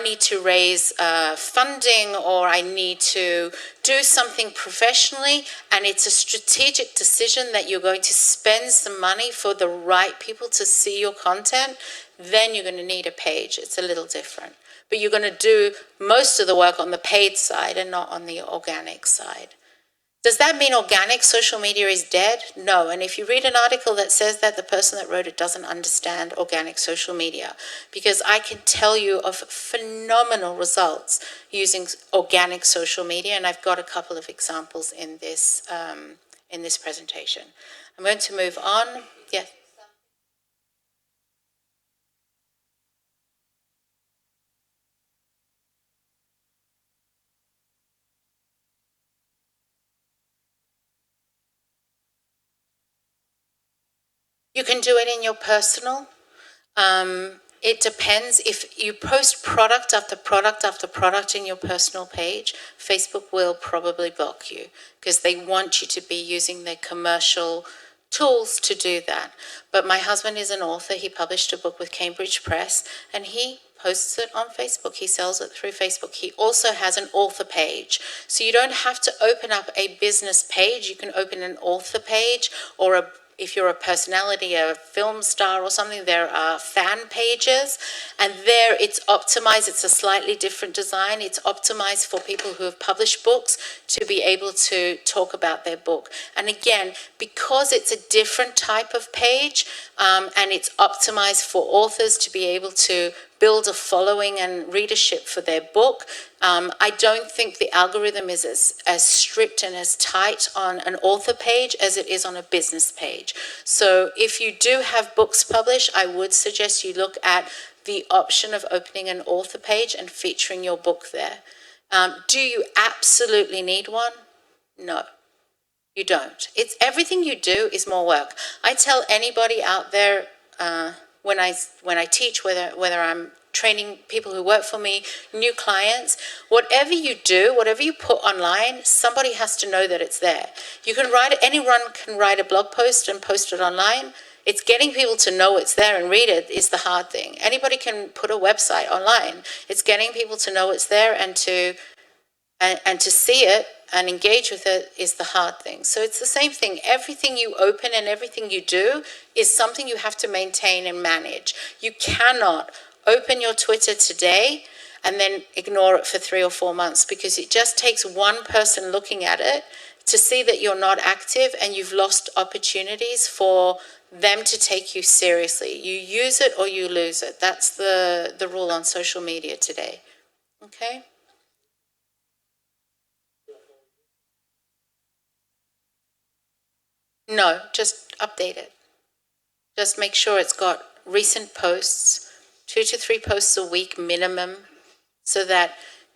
need to raise funding, or I need to do something professionally, and it's a strategic decision that you're going to spend some money for the right people to see your content, then you're going to need a page. It's a little different. But you're going to do most of the work on the paid side and not on the organic side. Does that mean organic social media is dead? No. And if you read an article that says that, the person that wrote it doesn't understand organic social media, because I can tell you of phenomenal results using organic social media, and I've got a couple of examples in this presentation. I'm going to move on. Yes. You can do it in your personal. It depends. If you post product after product after product in your personal page, Facebook will probably block you because they want you to be using their commercial tools to do that. But my husband is an author. He published a book with Cambridge Press, and he posts it on Facebook. He sells it through Facebook. He also has an author page. So you don't have to open up a business page. You can open an author page, or if you're a personality, a film star or something, there are fan pages, and there it's optimized. It's a slightly different design. It's optimized for people who have published books to be able to talk about their book. And again, because it's a different type of page, and it's optimized for authors to be able to build a following and readership for their book, I don't think the algorithm is as strict and as tight on an author page as it is on a business page. So if you do have books published, I would suggest you look at the option of opening an author page and featuring your book there. Do you absolutely need one? No. You don't. It's everything you do is more work. I tell anybody out there when I teach, whether I'm training people who work for me, new clients, whatever you do, whatever you put online, somebody has to know that it's there. You can anyone can write a blog post and post it online. It's getting people to know it's there and read it is the hard thing. Anybody can put a website online. It's getting people to know it's there and to see it and engage with it is the hard thing. So it's the same thing. Everything you open and everything you do is something you have to maintain and manage. You cannot open your Twitter today and then ignore it for 3 or 4 months, because it just takes one person looking at it to see that you're not active, and you've lost opportunities for them to take you seriously. You use it or you lose it. That's the rule on social media today. Okay? No, just update it. Just make sure it's got recent posts, 2 to 3 posts a week minimum, so that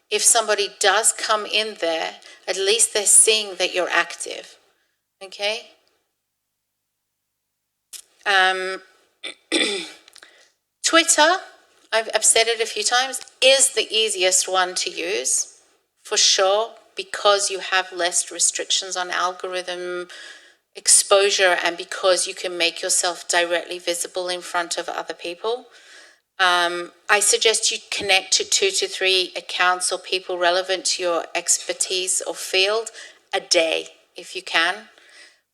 if somebody does come in there, at least they're seeing that you're active. Okay? Twitter, I've said it a few times, is the easiest one to use, for sure, because you have less restrictions on algorithm exposure, and because you can make yourself directly visible in front of other people. I suggest you connect to 2 to 3 accounts or people relevant to your expertise or field a day, if you can.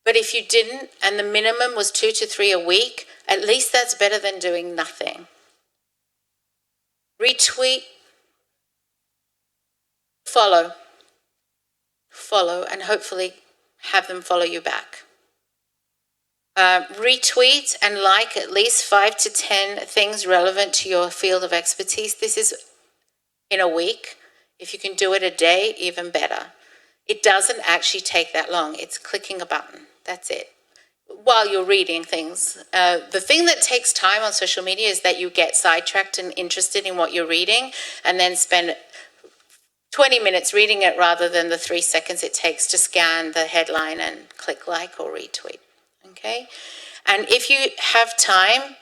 But if you didn't, and the minimum was 2 to 3 a week, at least that's better than doing nothing. Retweet, follow, and hopefully have them follow you back. Retweet and like at least 5 to 10 things relevant to your field of expertise. This is in a week. If you can do it a day, even better. It doesn't actually take that long. It's clicking a button. That's it. While you're reading things. The thing that takes time on social media is that you get sidetracked and interested in what you're reading, and then spend 20 minutes reading it rather than the 3 seconds it takes to scan the headline and click like or retweet. Okay? And if you have time,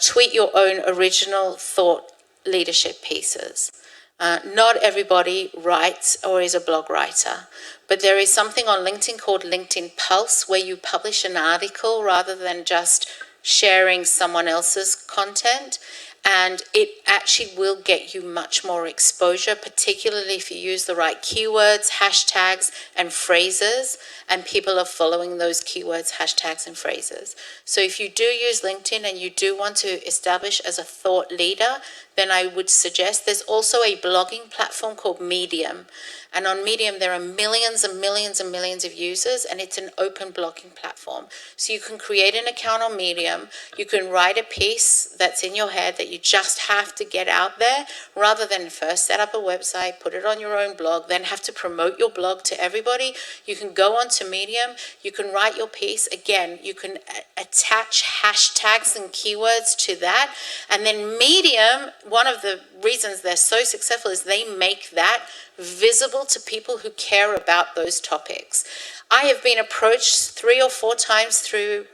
tweet your own original thought leadership pieces. Not everybody writes or is a blog writer, but there is something on LinkedIn called LinkedIn Pulse, where you publish an article rather than just sharing someone else's content. and it actually will get you much more exposure, particularly if you use the right keywords, hashtags, and phrases, and people are following those keywords, hashtags, and phrases. So if you do use LinkedIn and you do want to establish as a thought leader, then I would suggest there's also a blogging platform called Medium. And on Medium, there are millions and millions and millions of users, and it's an open blogging platform. So you can create an account on Medium, you can write a piece that's in your head that you just have to get out there, rather than first set up a website, put it on your own blog, then have to promote your blog to everybody. You can go onto Medium, you can write your piece. Again, you can attach hashtags and keywords to that. And then Medium, one of the reasons they're so successful is they make that visible to people who care about those topics. I have been approached 3 or 4 times through.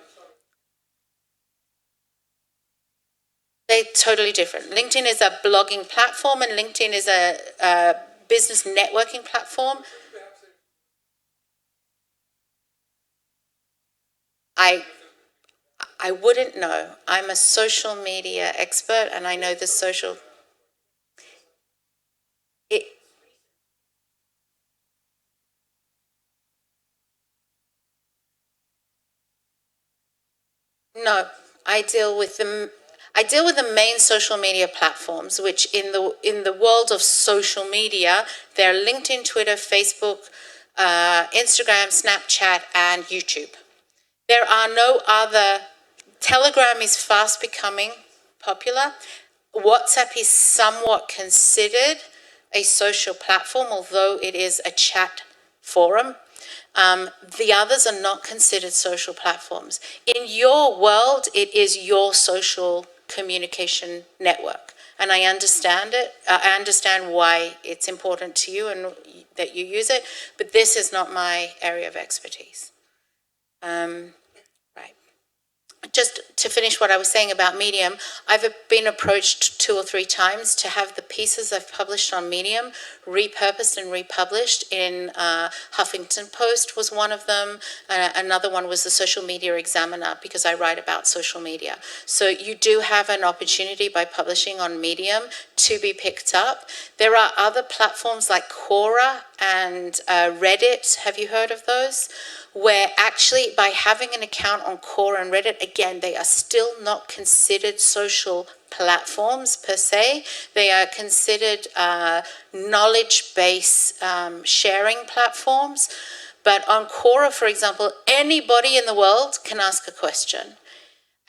They're totally different. LinkedIn is a blogging platform, and LinkedIn is a business networking platform. I wouldn't know. I'm a social media expert, and I know the social. It, no, I deal with the. I deal with the main social media platforms, which in the world of social media, they're LinkedIn, Twitter, Facebook, Instagram, Snapchat, and YouTube. There are no other. Telegram is fast becoming popular. WhatsApp is somewhat considered a social platform, although it is a chat forum. The others are not considered social platforms. In your world, it is your social communication network. And I understand it. I understand why it's important to you and that you use it, but this is not my area of expertise. Right. Just to finish what I was saying about Medium, I've been approached 2 or 3 times to have the pieces I've published on Medium repurposed and republished in Huffington Post was one of them. Another one was the Social Media Examiner, because I write about social media. So you do have an opportunity by publishing on Medium to be picked up. There are other platforms like Quora and Reddit. Have you heard of those? Where actually by having an account on Quora and Reddit, again, they are still not considered social platforms per se. They are considered knowledge-based sharing platforms. But on Quora, for example, anybody in the world can ask a question.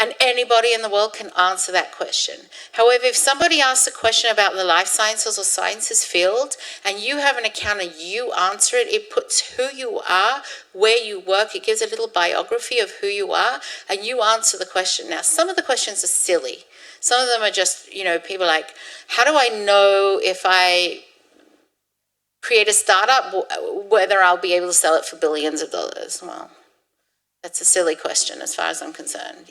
And anybody in the world can answer that question. However, if somebody asks a question about the life sciences or sciences field, and you have an account and you answer it, it puts who you are, where you work, it gives a little biography of who you are, and you answer the question. Now, some of the questions are silly. Some of them are just, people like, how do I know if I create a startup, whether I'll be able to sell it for billions of dollars? Well, that's a silly question as far as I'm concerned,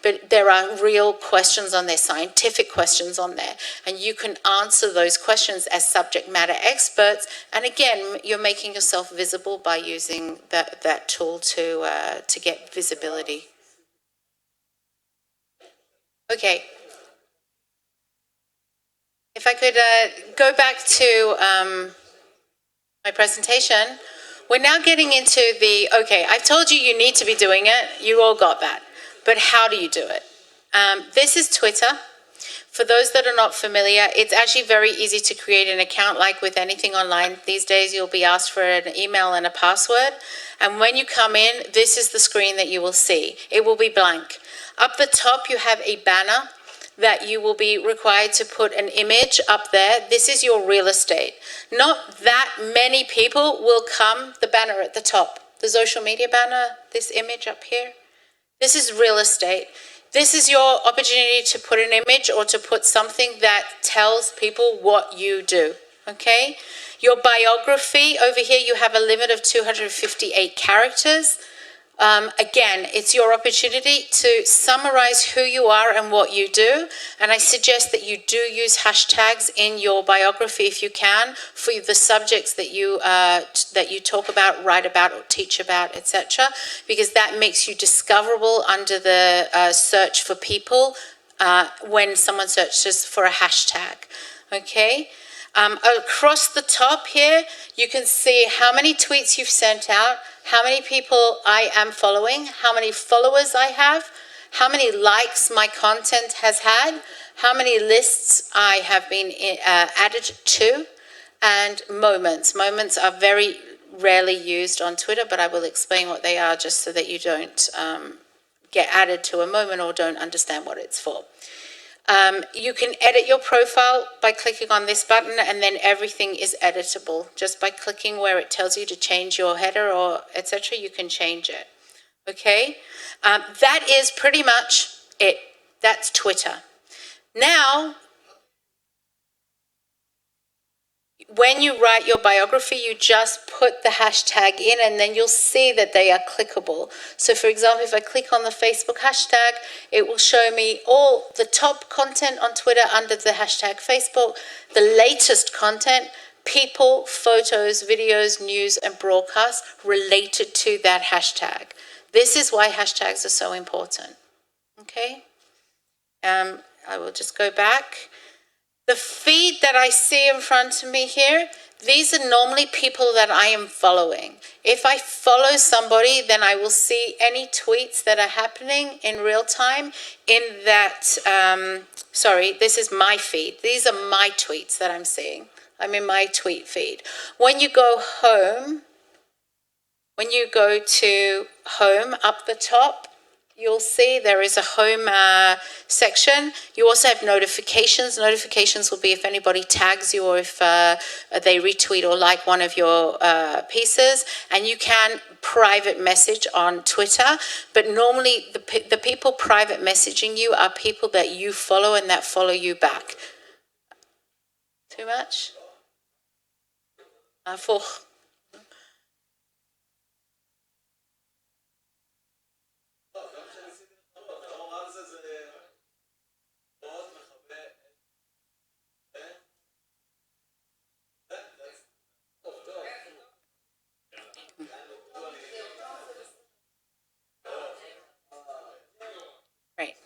but there are real questions on there, scientific questions on there, and you can answer those questions as subject matter experts. And again, you're making yourself visible by using that tool to get visibility. Okay. If I could go back to my presentation. We're now getting into okay, I've told you you need to be doing it. You all got that. But how do you do it? This is Twitter. For those that are not familiar, it's actually very easy to create an account. Like with anything online these days, you'll be asked for an email and a password. And when you come in, this is the screen that you will see. It will be blank. Up the top, you have a banner that you will be required to put an image up there. This is your real estate. Not that many people will come, the banner at the top, the social media banner, this image up here. This is real estate. This is your opportunity to put an image or to put something that tells people what you do, okay? Your biography, over here you have a limit of 258 characters. Again, it's your opportunity to summarize who you are and what you do. And I suggest that you do use hashtags in your biography if you can for the subjects that you talk about, write about, or teach about, etc. Because that makes you discoverable under the search for people when someone searches for a hashtag, okay? Across the top here, you can see how many tweets you've sent out, how many people I am following, how many followers I have, how many likes my content has had, how many lists I have been added to, and moments. Moments are very rarely used on Twitter, but I will explain what they are just so that you don't get added to a moment or don't understand what it's for. You can edit your profile by clicking on this button, and then everything is editable. Just by clicking where it tells you to change your header or etc., you can change it. Okay? That is pretty much it. That's Twitter. Now, when you write your biography, you just put the hashtag in and then you'll see that they are clickable. So for example, if I click on the Facebook hashtag, it will show me all the top content on Twitter under the hashtag Facebook, the latest content, people, photos, videos, news, and broadcasts related to that hashtag. This is why hashtags are so important. Okay? I will just go back. The feed that I see in front of me here, these are normally people that I am following. If I follow somebody, then I will see any tweets that are happening in real time in that, this is my feed. These are my tweets that I'm seeing. I'm in my tweet feed. When you go home, when you go to home up the top, you'll see there is a home section. You also have notifications. Notifications will be if anybody tags you or if they retweet or like one of your pieces. And you can private message on Twitter. But normally the people private messaging you are people that you follow and that follow you back. Too much? Right.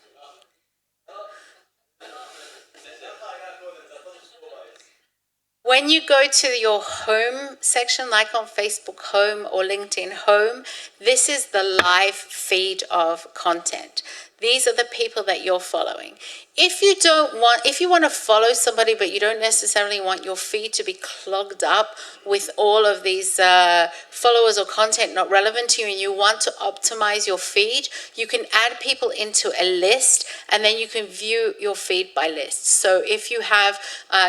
When you go to your home section, like on Facebook Home or LinkedIn Home, this is the live feed of content. These are the people that you're following. If you want to follow somebody, but you don't necessarily want your feed to be clogged up with all of these followers or content not relevant to you, and you want to optimize your feed, you can add people into a list, and then you can view your feed by list. So if you have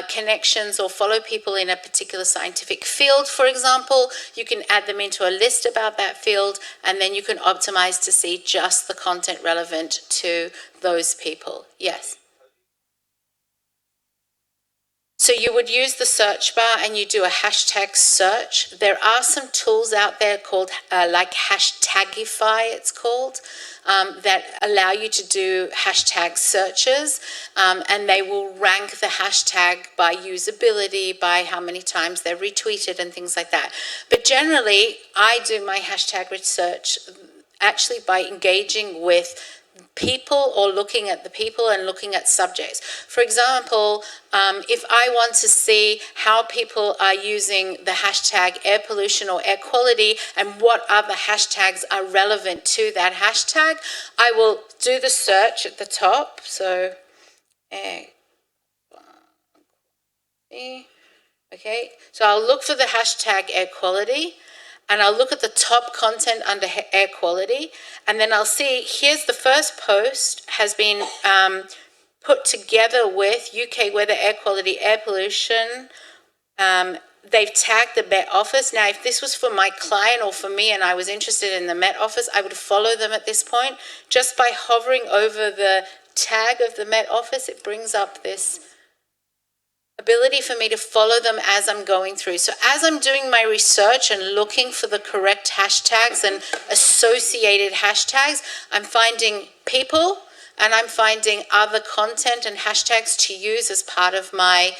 connections or follow people in a particular scientific field, for example, you can add them into a list about that field, and then you can optimize to see just the content relevant to those people. Yes. So you would use the search bar and you do a hashtag search. There are some tools out there called like Hashtagify, it's called, that allow you to do hashtag searches, and they will rank the hashtag by usability, by how many times they're retweeted and things like that. But generally, I do my hashtag research actually by engaging with people or looking at the people and looking at subjects. For example, if I want to see how people are using the hashtag air pollution or air quality and what other hashtags are relevant to that hashtag, I will do the search at the top. So, okay, so I'll look for the hashtag air quality, and I'll look at the top content under air quality, and then I'll see, here's the first post has been put together with UK weather, air quality, air pollution. They've tagged the Met Office. Now, if this was for my client or for me and I was interested in the Met Office, I would follow them at this point. Just by hovering over the tag of the Met Office, it brings up this ability for me to follow them as I'm going through. So as I'm doing my research and looking for the correct hashtags and associated hashtags, I'm finding people and I'm finding other content and hashtags to use as part of my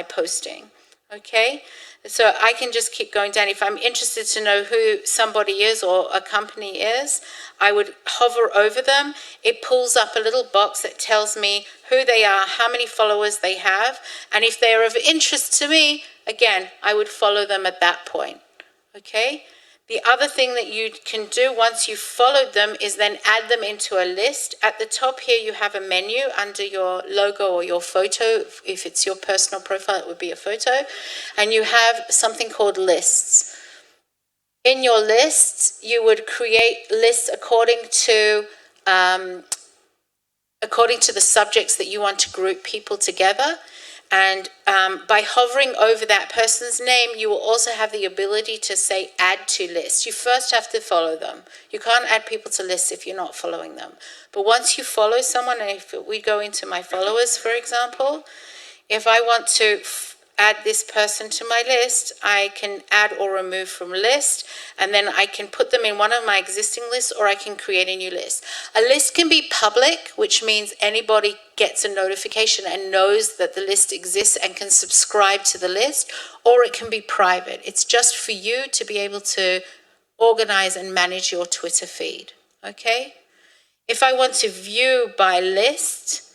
posting. Okay, So I can just keep going down. If I'm interested to know who somebody is or a company is, I would hover over them. It pulls up a little box that tells me who they are, how many followers they have, and if they're of interest to me, again, I would follow them at that point. Okay? The other thing that you can do once you've followed them is then add them into a list. At the top here, you have a menu under your logo or your photo. If it's your personal profile, it would be a photo. And you have something called lists. In your lists, you would create lists according to the subjects that you want to group people together. And by hovering over that person's name, you will also have the ability to say add to list. You first have to follow them. You can't add people to lists if you're not following them. But once you follow someone, and if we go into my followers, for example, if I want to add this person to my list, I can add or remove from list, and then I can put them in one of my existing lists, or I can create a new list. A list can be public, which means anybody gets a notification and knows that the list exists and can subscribe to the list, or it can be private. It's just for you to be able to organize and manage your Twitter feed, okay? If I want to view by list,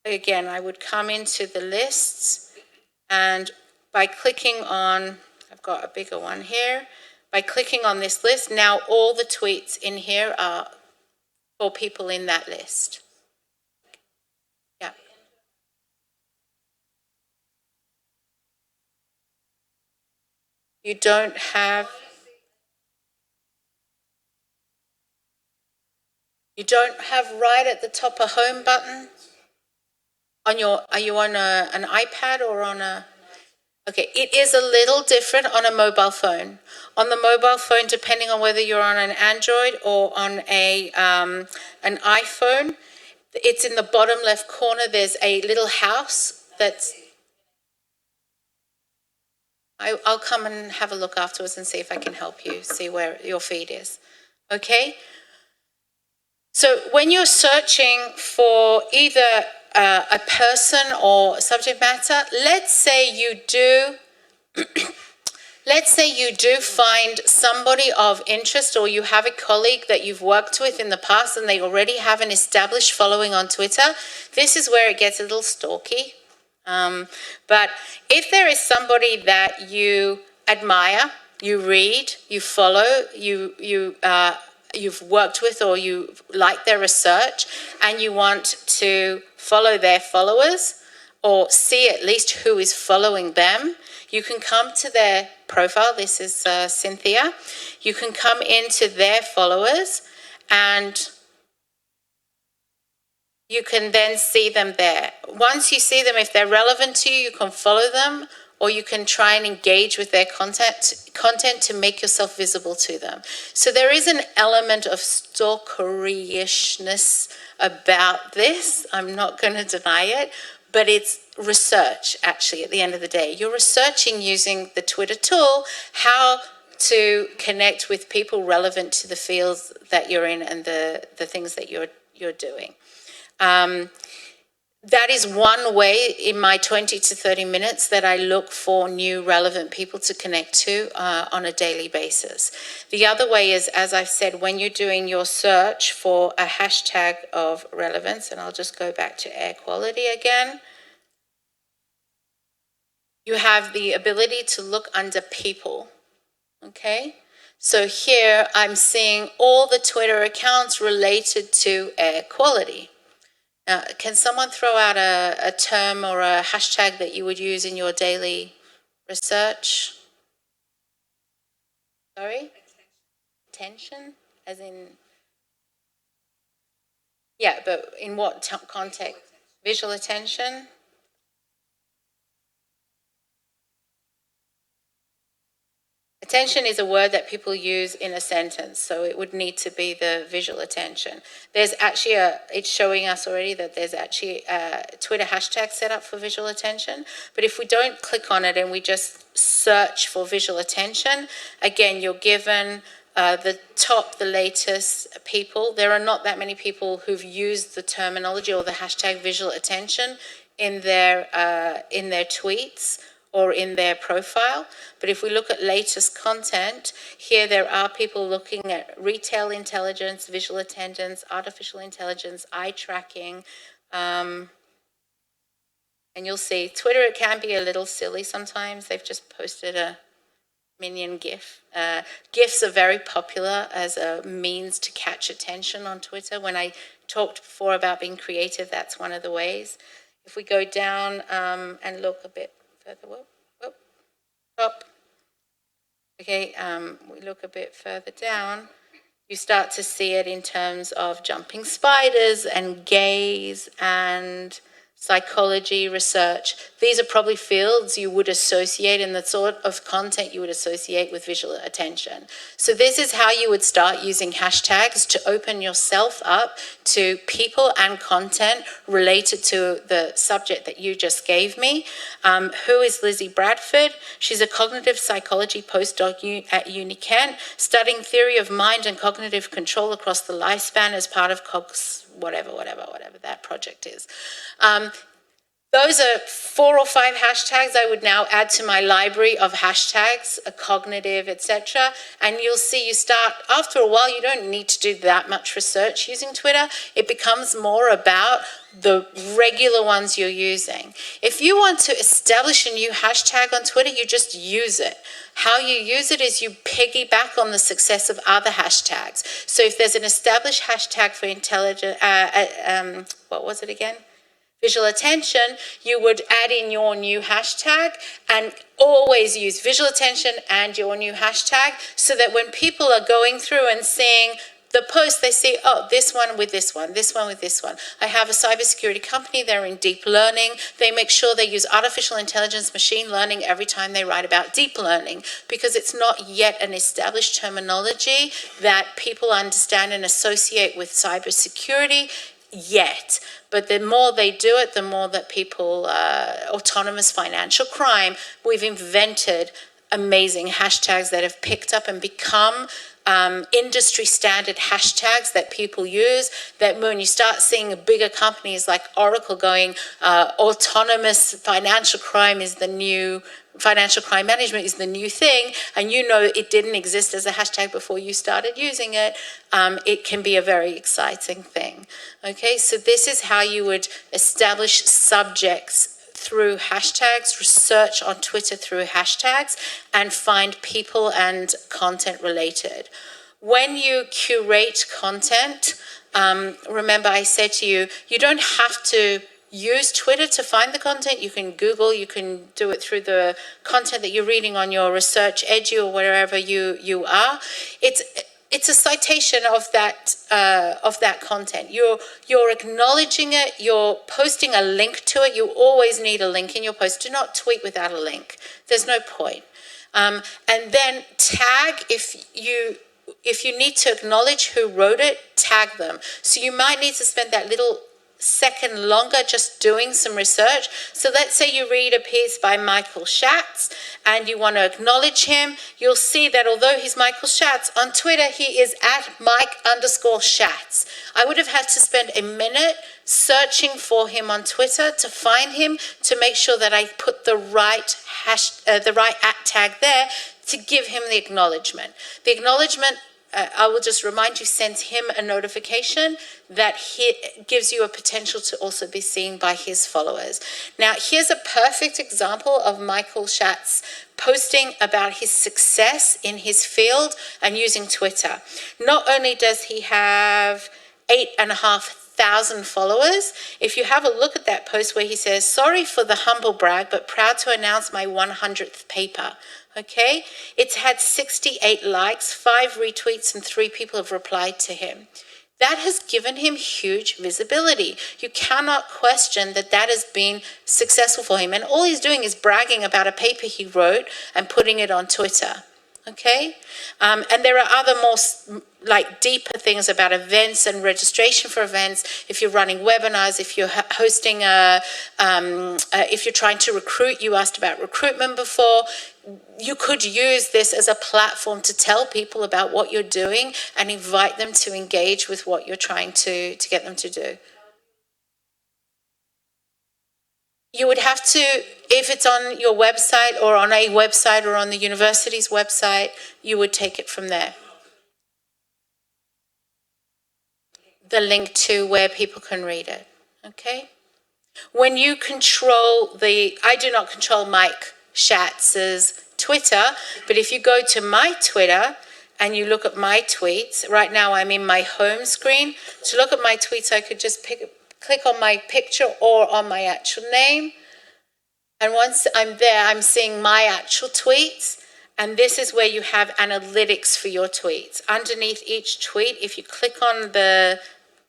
again, I would come into the lists, and by clicking on, I've got a bigger one here, by clicking on this list, now all the tweets in here are for people in that list. Yeah. You don't have right at the top a home button on your, are you on an iPad or on a, okay, it is a little different on a mobile phone. On the mobile phone, depending on whether you're on an Android or on an iPhone, it's in the bottom left corner. There's a little house that's, I'll come and have a look afterwards and see if I can help you see where your feed is. Okay? So when you're searching for either a person or subject matter, let's say you do find somebody of interest, or you have a colleague that you've worked with in the past and they already have an established following on Twitter. This is where it gets a little stalky. But if there is somebody that you admire, you read, you follow, you've worked with, or you like their research, and you want to follow their followers or see at least who is following them, you can come to their profile. This is Cynthia. You can come into their followers and you can then see them there. Once you see them, if they're relevant to you, you can follow them, or you can try and engage with their content to make yourself visible to them. So there is an element of stalkeryishness about this. I'm not going to deny it, but it's research, actually, at the end of the day. You're researching using the Twitter tool how to connect with people relevant to the fields that you're in and the things that you're doing. That is one way in my 20 to 30 minutes that I look for new relevant people to connect to on a daily basis. The other way is, as I've said, when you're doing your search for a hashtag of relevance, and I'll just go back to air quality again, you have the ability to look under people, okay? So here I'm seeing all the Twitter accounts related to air quality. Now, can someone throw out a term or a hashtag that you would use in your daily research? Sorry? Attention? As in... Yeah, but in what context? Visual attention? Attention is a word that people use in a sentence, so it would need to be the visual attention. There's actually it's showing us already that there's actually a Twitter hashtag set up for visual attention, but if we don't click on it and we just search for visual attention, again, you're given the latest people. There are not that many people who've used the terminology or the hashtag visual attention in their tweets or in their profile. But if we look at latest content, here there are people looking at retail intelligence, visual attendance, artificial intelligence, eye tracking. And you'll see Twitter, it can be a little silly sometimes. They've just posted a minion GIF. GIFs are very popular as a means to catch attention on Twitter. When I talked before about being creative, that's one of the ways. If we go down and look a bit further, up. Okay, we look a bit further down, you start to see it in terms of jumping spiders and gaze and psychology research. These are probably fields you would associate in the sort of content you would associate with visual attention. So this is how you would start using hashtags to open yourself up to people and content related to the subject that you just gave me. Who is Lizzie Bradford? She's a cognitive psychology postdoc at Uni Kent, studying theory of mind and cognitive control across the lifespan as part of whatever that project is. Those are 4 or 5 hashtags I would now add to my library of hashtags, cognitive, etc. And you'll see you start, after a while, you don't need to do that much research using Twitter. It becomes more about the regular ones you're using. If you want to establish a new hashtag on Twitter, you just use it. How you use it is you piggyback on the success of other hashtags. So if there's an established hashtag for intelligent, what was it again? Visual attention, you would add in your new hashtag and always use visual attention and your new hashtag so that when people are going through and seeing the post, they see, oh, this one with this one, this one with this one. I have a cybersecurity company, they're in deep learning. They make sure they use artificial intelligence, machine learning every time they write about deep learning because it's not yet an established terminology that people understand and associate with cybersecurity yet. But the more they do it, the more that people, autonomous financial crime, we've invented amazing hashtags that have picked up and become industry standard hashtags that people use, that when you start seeing bigger companies like Oracle going, autonomous financial crime is the new, financial crime management is the new thing, and you know it didn't exist as a hashtag before you started using it, it can be a very exciting thing. Okay, so this is how you would establish subjects through hashtags, research on Twitter through hashtags, and find people and content related. When you curate content, remember I said to you, you don't have to use Twitter to find the content. You can Google, you can do it through the content that you're reading on your Research Edu or wherever you are. It's a citation of that content. You're acknowledging it. You're posting a link to it. You always need a link in your post. Do not tweet without a link. There's no point. And then tag if you need to acknowledge who wrote it. Tag them. So you might need to spend that little second longer just doing some research. So let's say you read a piece by Michael Schatz and you want to acknowledge him. You'll see that although he's Michael Schatz, on Twitter he is at Mike_Schatz. I would have had to spend a minute searching for him on Twitter to find him, to make sure that I put the right at tag there to give him the acknowledgement. The acknowledgement, I will just remind you, sends him a notification that he gives you a potential to also be seen by his followers. Now, here's a perfect example of Michael Schatz posting about his success in his field and using Twitter. Not only does he have 8,500 followers, if you have a look at that post where he says, sorry for the humble brag, but proud to announce my 100th paper. Okay, it's had 68 likes, 5 retweets, and 3 people have replied to him. That has given him huge visibility. You cannot question that that has been successful for him. And all he's doing is bragging about a paper he wrote and putting it on Twitter. Okay, and there are other more deeper things about events and registration for events. If you're running webinars, if you're hosting if you're trying to recruit, you asked about recruitment before. You could use this as a platform to tell people about what you're doing and invite them to engage with what you're trying to get them to do. You would have to If it's on your website or on a website or on the university's website, you would take it from there. The link to where people can read it, okay? When you control I do not control Mike Schatz's Twitter, but if you go to my Twitter and you look at my tweets, right now I'm in my home screen. To look at my tweets, I could just click on my picture or on my actual name. And once I'm there, I'm seeing my actual tweets. And this is where you have analytics for your tweets. Underneath each tweet, if you click on the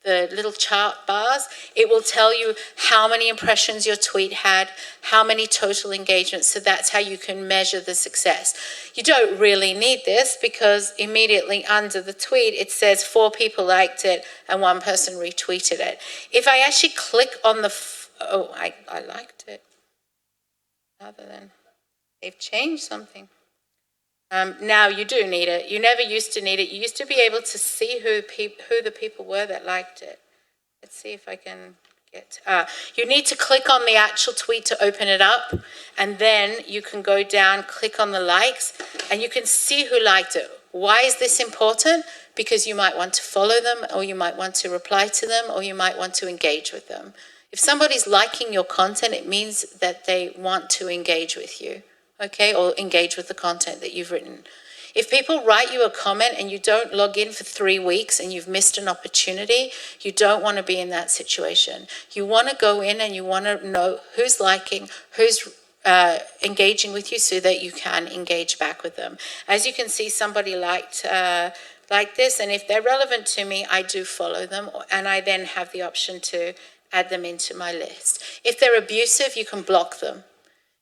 little chart bars, it will tell you how many impressions your tweet had, how many total engagements. So that's how you can measure the success. You don't really need this because immediately under the tweet, it says 4 people liked it and 1 person retweeted it. If I actually click on I liked it. Other than they've changed something. Now you do need it. You never used to need it. You used to be able to see who the people were that liked it. Let's see if I can get... you need to click on the actual tweet to open it up, and then you can go down, click on the likes, and you can see who liked it. Why is this important? Because you might want to follow them, or you might want to reply to them, or you might want to engage with them. If somebody's liking your content, it means that they want to engage with you. Okay, or engage with the content that you've written. If people write you a comment and you don't log in for 3 weeks and you've missed an opportunity, you don't want to be in that situation. You want to go in and you want to know who's liking, who's engaging with you so that you can engage back with them. As you can see, somebody liked this, and if they're relevant to me, I do follow them, and I then have the option to add them into my list. If they're abusive, you can block them.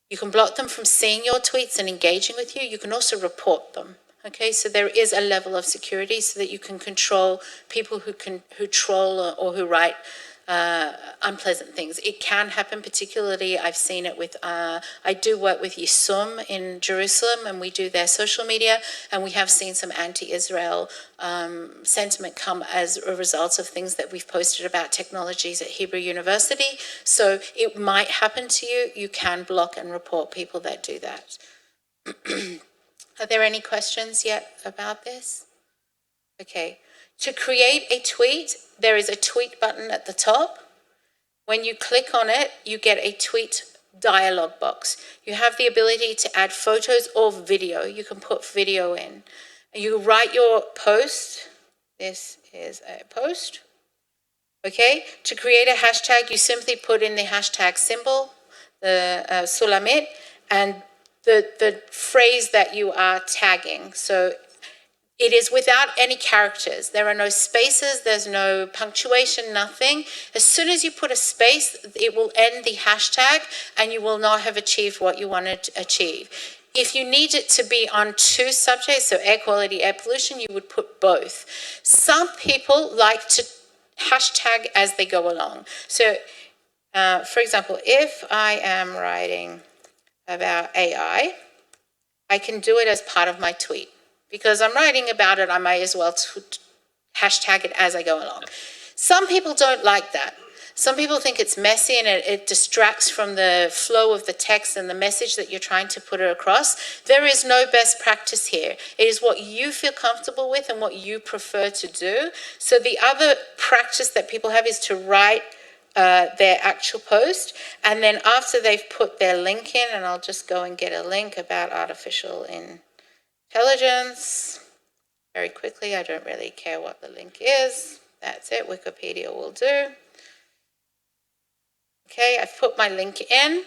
You can block them from seeing your tweets and engaging with you. You can also report them. Okay, so there is a level of security so that you can control people who troll or who write unpleasant things. It can happen, particularly I've seen it with, I do work with Yisum in Jerusalem, and we do their social media, and we have seen some anti-Israel sentiment come as a result of things that we've posted about technologies at Hebrew University. So it might happen to you. You can block and report people that do that. Are there any questions yet about this? Okay. To create a tweet, there is a tweet button at the top. When you click on it, you get a tweet dialog box. You have the ability to add photos or video. You can put video in. You write your post. This is a post. Okay, to create a hashtag, you simply put in the hashtag symbol, the sulamit, and the phrase that you are tagging. So it is without any characters. There are no spaces, there's no punctuation, nothing. As soon as you put a space, it will end the hashtag and you will not have achieved what you wanted to achieve. If you need it to be on 2 subjects, so air quality, air pollution, you would put both. Some people like to hashtag as they go along. So, for example, if I am writing about AI, I can do it as part of my tweet. Because I'm writing about it, I may as well hashtag it as I go along. Some people don't like that. Some people think it's messy and it distracts from the flow of the text and the message that you're trying to put it across. There is no best practice here. It is what you feel comfortable with and what you prefer to do. So the other practice that people have is to write their actual post, and then after they've put their link in, and I'll just go and get a link about artificial intelligence. Very quickly, I don't really care what the link is. That's it, Wikipedia will do. Okay, I've put my link in.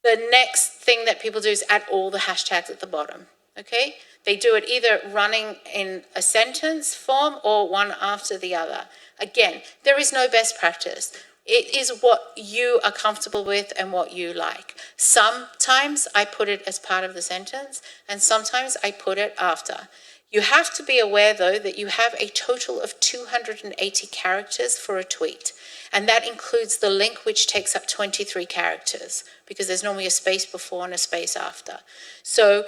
The next thing that people do is add all the hashtags at the bottom. Okay, they do it either running in a sentence form or one after the other. Again, there is no best practice. It is what you are comfortable with and what you like. Sometimes I put it as part of the sentence, and sometimes I put it after. You have to be aware, though, that you have a total of 280 characters for a tweet, and that includes the link, which takes up 23 characters, because there's normally a space before and a space after. So,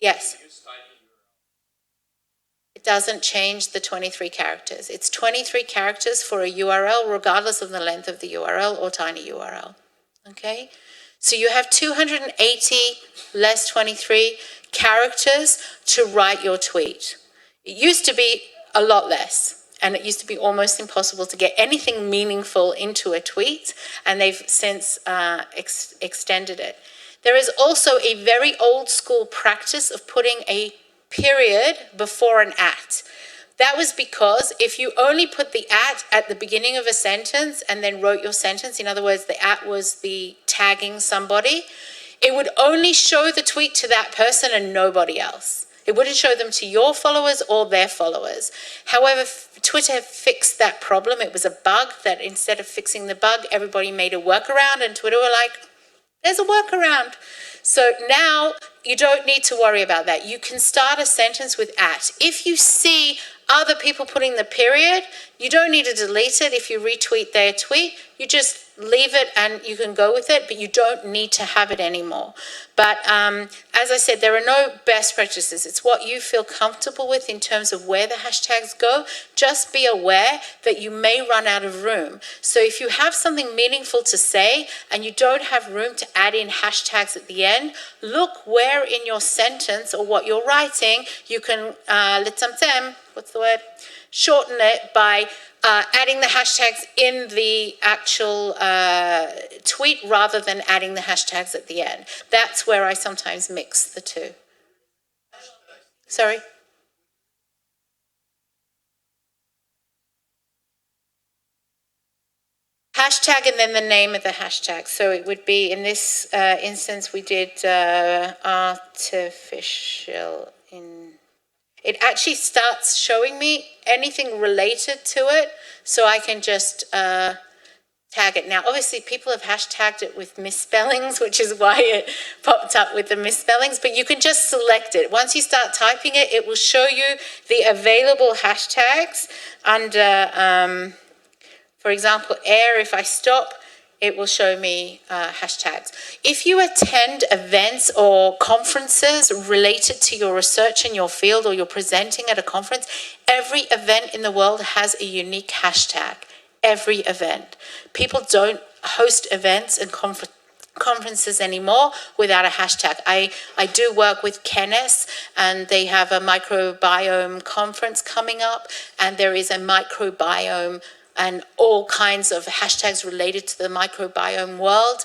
yes. It doesn't change the 23 characters. It's 23 characters for a URL, regardless of the length of the URL or tiny URL. Okay? So you have 280 less 23 characters to write your tweet. It used to be a lot less, and it used to be almost impossible to get anything meaningful into a tweet, and they've since extended it. There is also a very old school practice of putting a period before an at. That was because if you only put the at the beginning of a sentence and then wrote your sentence, in other words, the at was the tagging somebody, it would only show the tweet to that person and nobody else. It wouldn't show them to your followers or their followers. However, Twitter fixed that problem. It was a bug that instead of fixing the bug, everybody made a workaround, and Twitter were like, there's a workaround. So now you don't need to worry about that. You can start a sentence with at. If you see other people putting the period, you don't need to delete it. If you retweet their tweet, you just leave it and you can go with it, but you don't need to have it anymore. But as I said, there are no best practices. It's what you feel comfortable with in terms of where the hashtags go. Just be aware that you may run out of room. So if you have something meaningful to say and you don't have room to add in hashtags at the end, look where in your sentence or what you're writing you can shorten it by adding the hashtags in the actual tweet rather than adding the hashtags at the end. That's where I sometimes mix the two. Sorry? Hashtag and then the name of the hashtag. So it would be, in this instance, we did artificial in... It actually starts showing me anything related to it, so I can just tag it. Now, obviously, people have hashtagged it with misspellings, which is why it popped up with the misspellings, but you can just select it. Once you start typing it, it will show you the available hashtags under, for example, air. If I stop, it will show me hashtags. If you attend events or conferences related to your research in your field, or you're presenting at a conference, every event in the world has a unique hashtag. Every event. People don't host events and conferences anymore without a hashtag. I do work with Kennis, and they have a microbiome conference coming up, and there is a microbiome and all kinds of hashtags related to the microbiome world,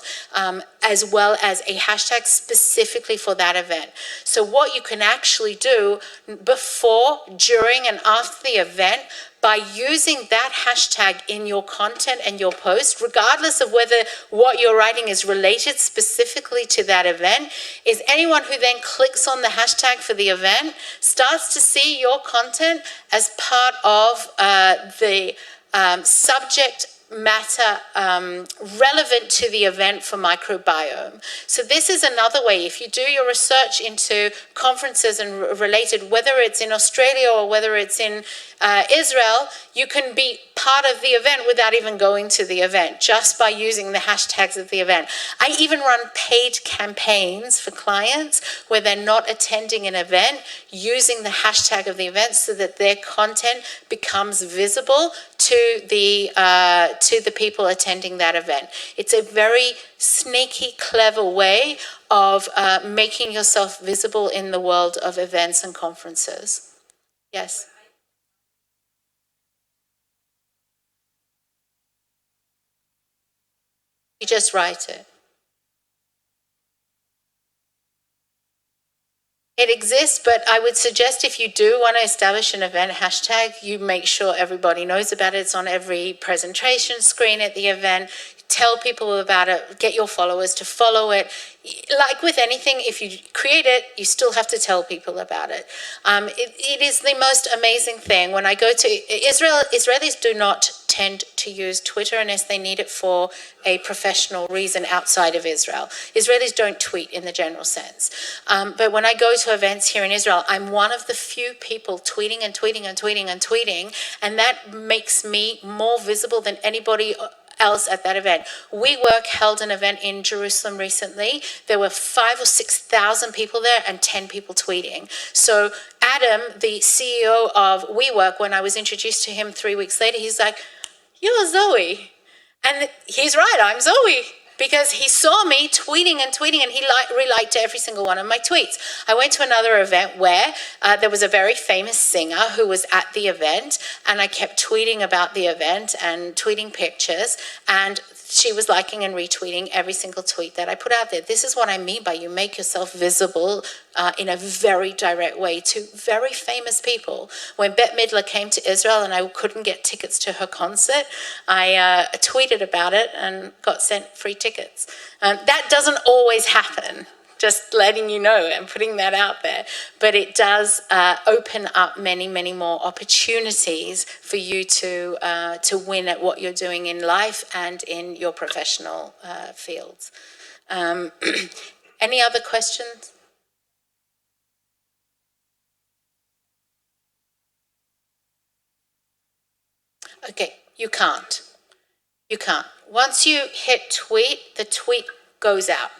as well as a hashtag specifically for that event. So what you can actually do before, during, and after the event, by using that hashtag in your content and your post, regardless of whether what you're writing is related specifically to that event, is anyone who then clicks on the hashtag for the event starts to see your content as part of the subject matter relevant to the event for microbiome. So this is another way. If you do your research into conferences and related, whether it's in Australia or whether it's in Israel, you can be part of the event without even going to the event, just by using the hashtags of the event. I even run paid campaigns for clients where they're not attending an event, using the hashtag of the event so that their content becomes visible to the people attending that event. It's a very sneaky, clever way of making yourself visible in the world of events and conferences. Yes? You just write it. It exists, but I would suggest if you do want to establish an event hashtag, you make sure everybody knows about it. It's on every presentation screen at the event. Tell people about it, get your followers to follow it. Like with anything, if you create it, you still have to tell people about it. It is the most amazing thing. When I go to Israel, Israelis do not tend to use Twitter unless they need it for a professional reason outside of Israel. Israelis don't tweet in the general sense. But when I go to events here in Israel, I'm one of the few people tweeting and tweeting and tweeting and tweeting, and that makes me more visible than anybody else at that event. WeWork held an event in Jerusalem recently. There were 5,000 or 6,000 people there and 10 people tweeting. So Adam, the CEO of WeWork, when I was introduced to him 3 weeks later, he's like, "You're Zoe." And he's right, I'm Zoe. because he saw me tweeting and tweeting, and he reliked every single one of my tweets. I went to another event where there was a very famous singer who was at the event, and I kept tweeting about the event and tweeting pictures, and she was liking and retweeting every single tweet that I put out there. This is what I mean by you make yourself visible in a very direct way to very famous people. When Bette Midler came to Israel and I couldn't get tickets to her concert, I tweeted about it and got sent free tickets. That doesn't always happen. Just letting you know and putting that out there. But it does open up many, many more opportunities for you to win at what you're doing in life and in your professional fields. Any other questions? Okay, you can't. You can't. Once you hit tweet, the tweet goes out.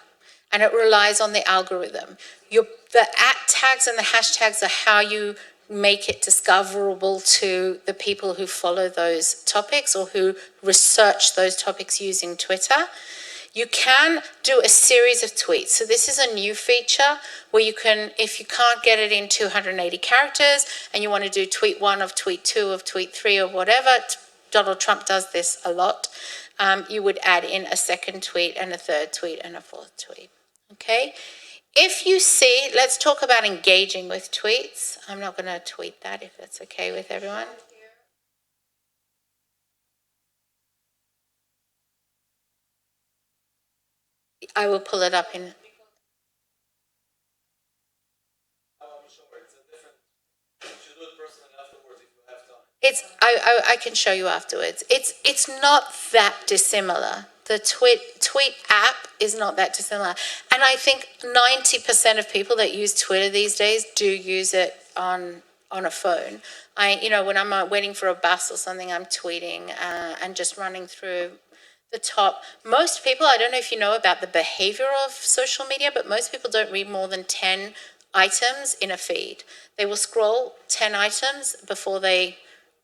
And it relies on the algorithm. The at tags and the hashtags are how you make it discoverable to the people who follow those topics or who research those topics using Twitter. You can do a series of tweets. So this is a new feature where you can, if you can't get it in 280 characters and you want to do tweet 1 of tweet 2 of tweet 3 or whatever, Donald Trump does this a lot, you would add in a second tweet and a third tweet and a fourth tweet. Okay, if you see, let's talk about engaging with tweets. I'm not going to tweet that if that's okay with everyone. I will pull it up in. I can show you afterwards. It's not that dissimilar. The tweet app is not that dissimilar. And I think 90% of people that use Twitter these days do use it on a phone. When I'm waiting for a bus or something, I'm tweeting and just running through the top. Most people, I don't know if you know about the behavior of social media, but most people don't read more than 10 items in a feed. They will scroll 10 items before they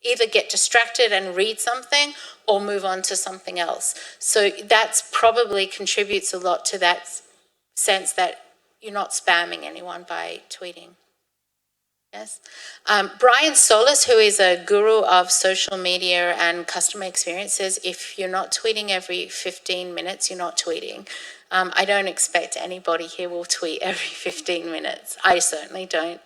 either get distracted and read something or move on to something else. So that's probably contributes a lot to that sense that you're not spamming anyone by tweeting. Yes. Brian Solis, who is a guru of social media and customer experience, says if you're not tweeting every 15 minutes, you're not tweeting. I don't expect anybody here will tweet every 15 minutes. I certainly don't.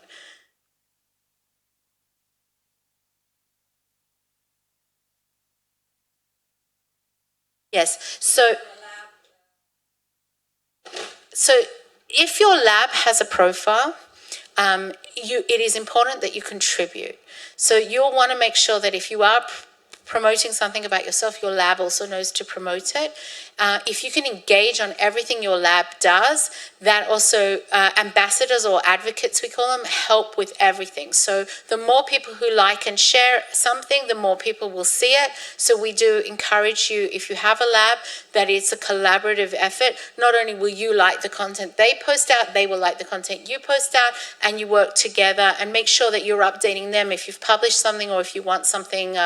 Yes. So if your lab has a profile, it is important that you contribute. So you'll want to make sure that if you are promoting something about yourself, your lab also knows to promote it. If you can engage on everything your lab does, that also, ambassadors or advocates, we call them, help with everything. So the more people who like and share something, the more people will see it. So we do encourage you, if you have a lab, that it's a collaborative effort. Not only will you like the content they post out, they will like the content you post out, and you work together and make sure that you're updating them if you've published something or if you want something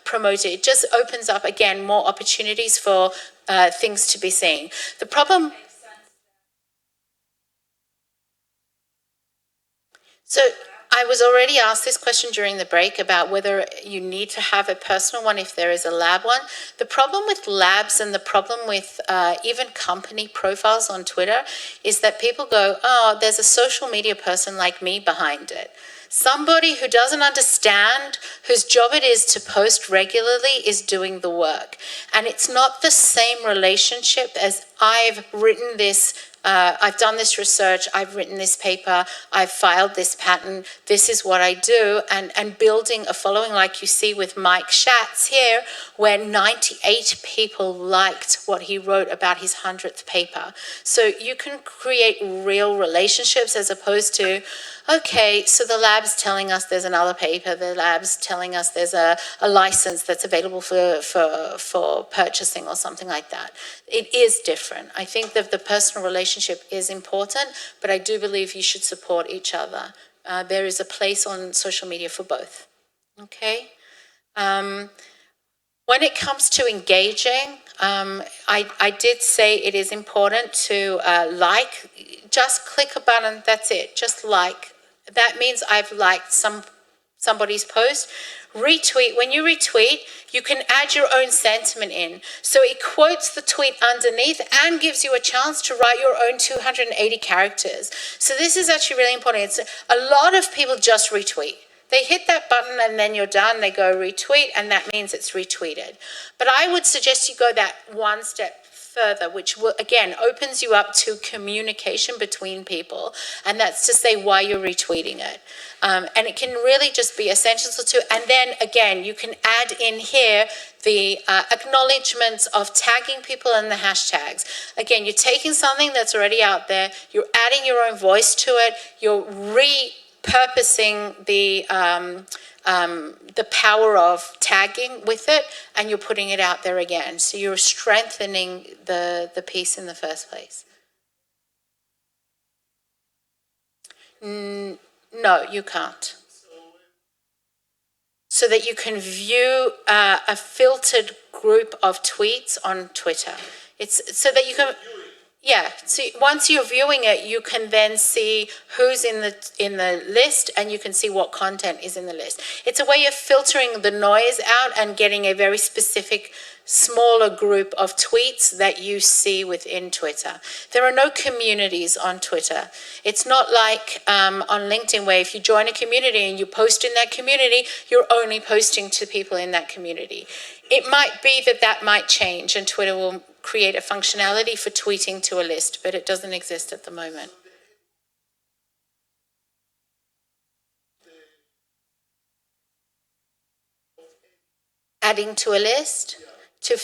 promoted. It just opens up, again, more opportunities for things to be seen. The problem... So I was already asked this question during the break about whether you need to have a personal one if there is a lab one. The problem with labs and the problem with even company profiles on Twitter is that people go, oh, there's a social media person like me behind it. Somebody who doesn't understand, whose job it is to post regularly, is doing the work. And it's not the same relationship as I've written this, I've done this research, I've written this paper, I've filed this patent, this is what I do, and building a following like you see with Mike Schatz here, where 98 people liked what he wrote about his 100th paper. So you can create real relationships as opposed to, okay, so the lab's telling us there's another paper, the lab's telling us there's a license that's available for purchasing or something like that. It is different. I think that the personal relationship is important, but I do believe you should support each other. There is a place on social media for both. Okay? When it comes to engaging, I did say it is important to just click a button, that's it, just like. That means I've liked somebody's post. Retweet, when you retweet, you can add your own sentiment in. So it quotes the tweet underneath and gives you a chance to write your own 280 characters. So this is actually really important. It's a lot of people just retweet. They hit that button and then you're done. They go retweet and that means it's retweeted. But I would suggest you go that one step further, which will, again, opens you up to communication between people. And that's to say why you're retweeting it. And it can really just be essential to, and then again, you can add in here the acknowledgements of tagging people and the hashtags. Again, you're taking something that's already out there, you're adding your own voice to it, you're repurposing the power of tagging with it, and you're putting it out there again. So you're strengthening the piece in the first place. No, you can't. So that you can view a filtered group of tweets on Twitter. It's so that you can, yeah. So once you're viewing it, you can then see who's in the list, and you can see what content is in the list. It's a way of filtering the noise out and getting a very specific, smaller group of tweets that you see within Twitter. There are no communities on Twitter. It's not like on LinkedIn, where if you join a community and you post in that community, you're only posting to people in that community. It might be that might change, and Twitter will create a functionality for tweeting to a list, but it doesn't exist at the moment. Adding to a list, to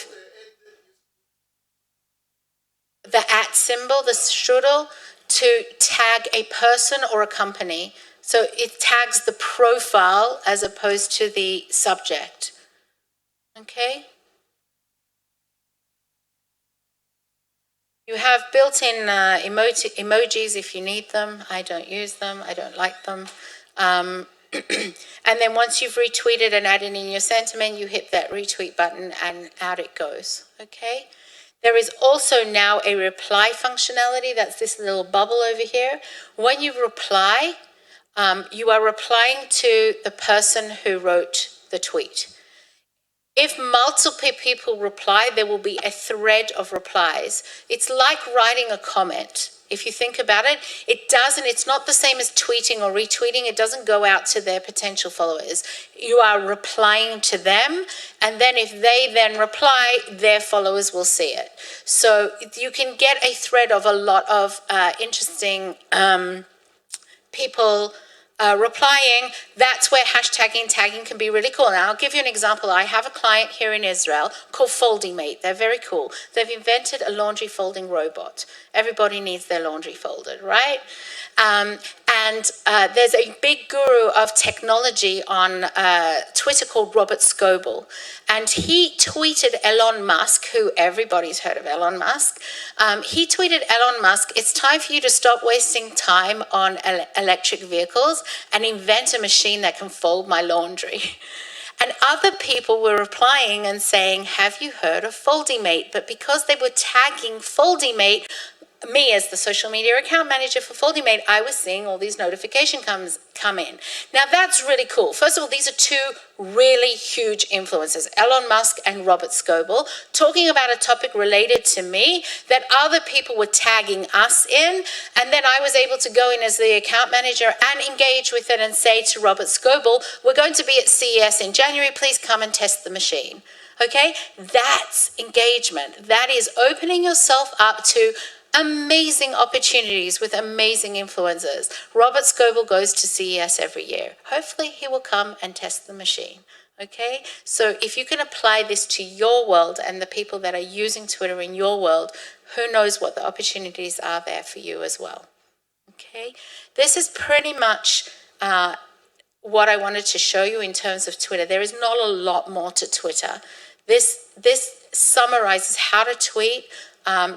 the @ symbol, the strudel, to tag a person or a company. So it tags the profile as opposed to the subject. Okay? You have built-in emojis if you need them. I don't use them. I don't like them. And then once you've retweeted and added in your sentiment, you hit that retweet button and out it goes. Okay? There is also now a reply functionality. That's this little bubble over here. When you reply, you are replying to the person who wrote the tweet. If multiple people reply, there will be a thread of replies. It's like writing a comment. If you think about it, it's not the same as tweeting or retweeting. It doesn't go out to their potential followers. You are replying to them, and then if they then reply, their followers will see it. So you can get a thread of a lot of interesting people replying. That's where hashtagging and tagging can be really cool. Now, I'll give you an example. I have a client here in Israel called Folding Mate. They're very cool. They've invented a laundry folding robot. Everybody needs their laundry folded, right? And there's a big guru of technology on Twitter called Robert Scoble. And he tweeted Elon Musk, who everybody's heard of Elon Musk. He tweeted Elon Musk, it's time for you to stop wasting time on electric vehicles and invent a machine that can fold my laundry. And other people were replying and saying, have you heard of Folding Mate? But because they were tagging Folding Mate, me as the social media account manager for Folding Mate, I was seeing all these notifications come in. Now that's really cool. First of all, these are two really huge influencers, Elon Musk and Robert Scoble, talking about a topic related to me that other people were tagging us in. And then I was able to go in as the account manager and engage with it and say to Robert Scoble, we're going to be at CES in January, please come and test the machine. Okay, that's engagement. That is opening yourself up to amazing opportunities with amazing influencers. Robert Scoble goes to CES every year. Hopefully he will come and test the machine. Okay, so if you can apply this to your world and the people that are using Twitter in your world, who knows what the opportunities are there for you as well. Okay, this is pretty much what I wanted to show you in terms of Twitter. There is not a lot more to Twitter. This summarizes how to tweet,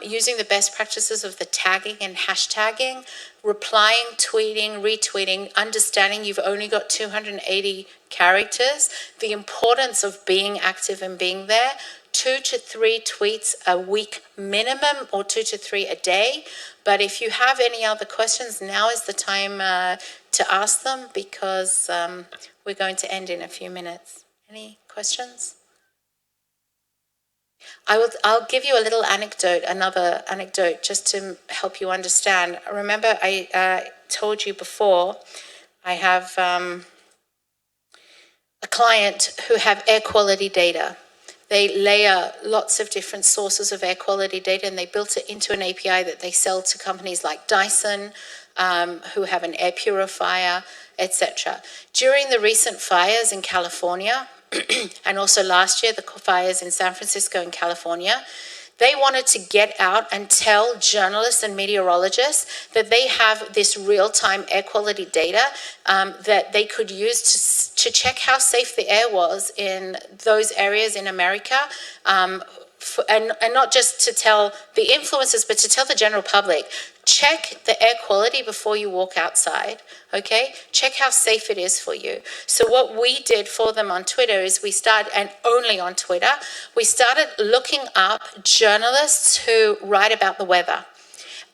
using the best practices of the tagging and hashtagging, replying, tweeting, retweeting, understanding you've only got 280 characters, the importance of being active and being there, 2 to 3 tweets a week minimum, or 2 to 3 a day. But if you have any other questions, now is the time to ask them, because we're going to end in a few minutes. Any questions? I'll give you a little anecdote, another anecdote, just to help you understand. Remember, I told you before, I have a client who have air quality data. They layer lots of different sources of air quality data, and they built it into an API that they sell to companies like Dyson, who have an air purifier, etc. During the recent fires in California, and also last year, the fires in San Francisco and California, they wanted to get out and tell journalists and meteorologists that they have this real-time air quality data that they could use to check how safe the air was in those areas in America, and not just to tell the influencers, but to tell the general public. Check the air quality before you walk outside, okay? Check how safe it is for you. So what we did for them on Twitter is we started, and only on Twitter, we started looking up journalists who write about the weather.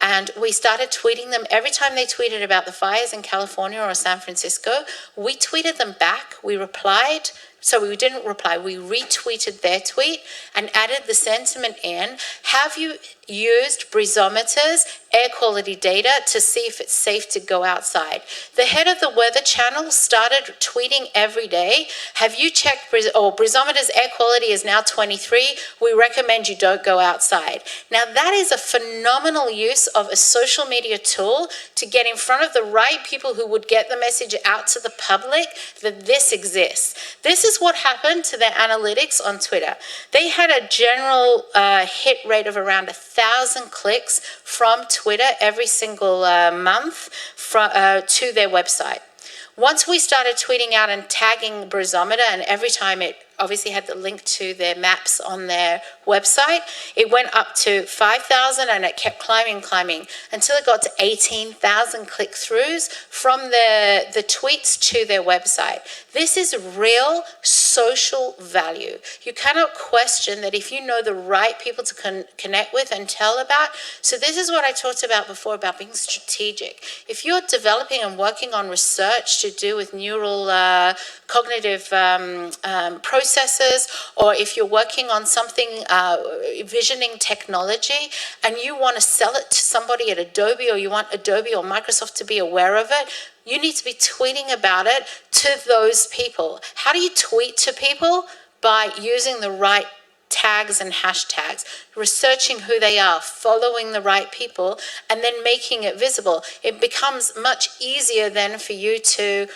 And we started tweeting them every time they tweeted about the fires in California or San Francisco. We tweeted them back, we replied. So we didn't reply, we retweeted their tweet and added the sentiment in. Have you used Breezometer's air quality data to see if it's safe to go outside? The head of the Weather Channel started tweeting every day. Have you checked, Breezometer's air quality is now 23. We recommend you don't go outside. Now that is a phenomenal use of a social media tool to get in front of the right people who would get the message out to the public that this exists. This is what happened to their analytics on Twitter. They had a general hit rate of around 1,000 clicks from Twitter every single month to their website. Once we started tweeting out and tagging Breezometer, and every time it obviously had the link to their maps on their website, it went up to 5,000, and it kept climbing until it got to 18,000 click-throughs from the tweets to their website. This is real social value. You cannot question that if you know the right people to connect with and tell about. So this is what I talked about before, about being strategic. If you're developing and working on research to do with neural cognitive processes, or if you're working on something, visioning technology, and you want to sell it to somebody at Adobe, or you want Adobe or Microsoft to be aware of it, you need to be tweeting about it to those people. How do you tweet to people? By using the right tags and hashtags, researching who they are, following the right people, and then making it visible. It becomes much easier then for you to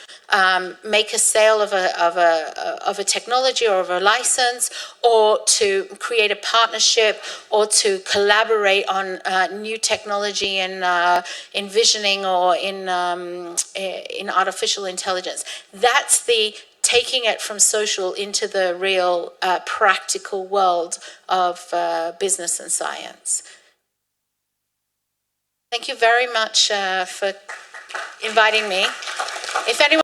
make a sale of a technology or of a license, or to create a partnership, or to collaborate on new technology in visioning or in artificial intelligence. That's the taking it from social into the real practical world of business and science. Thank you very much for inviting me. If anyone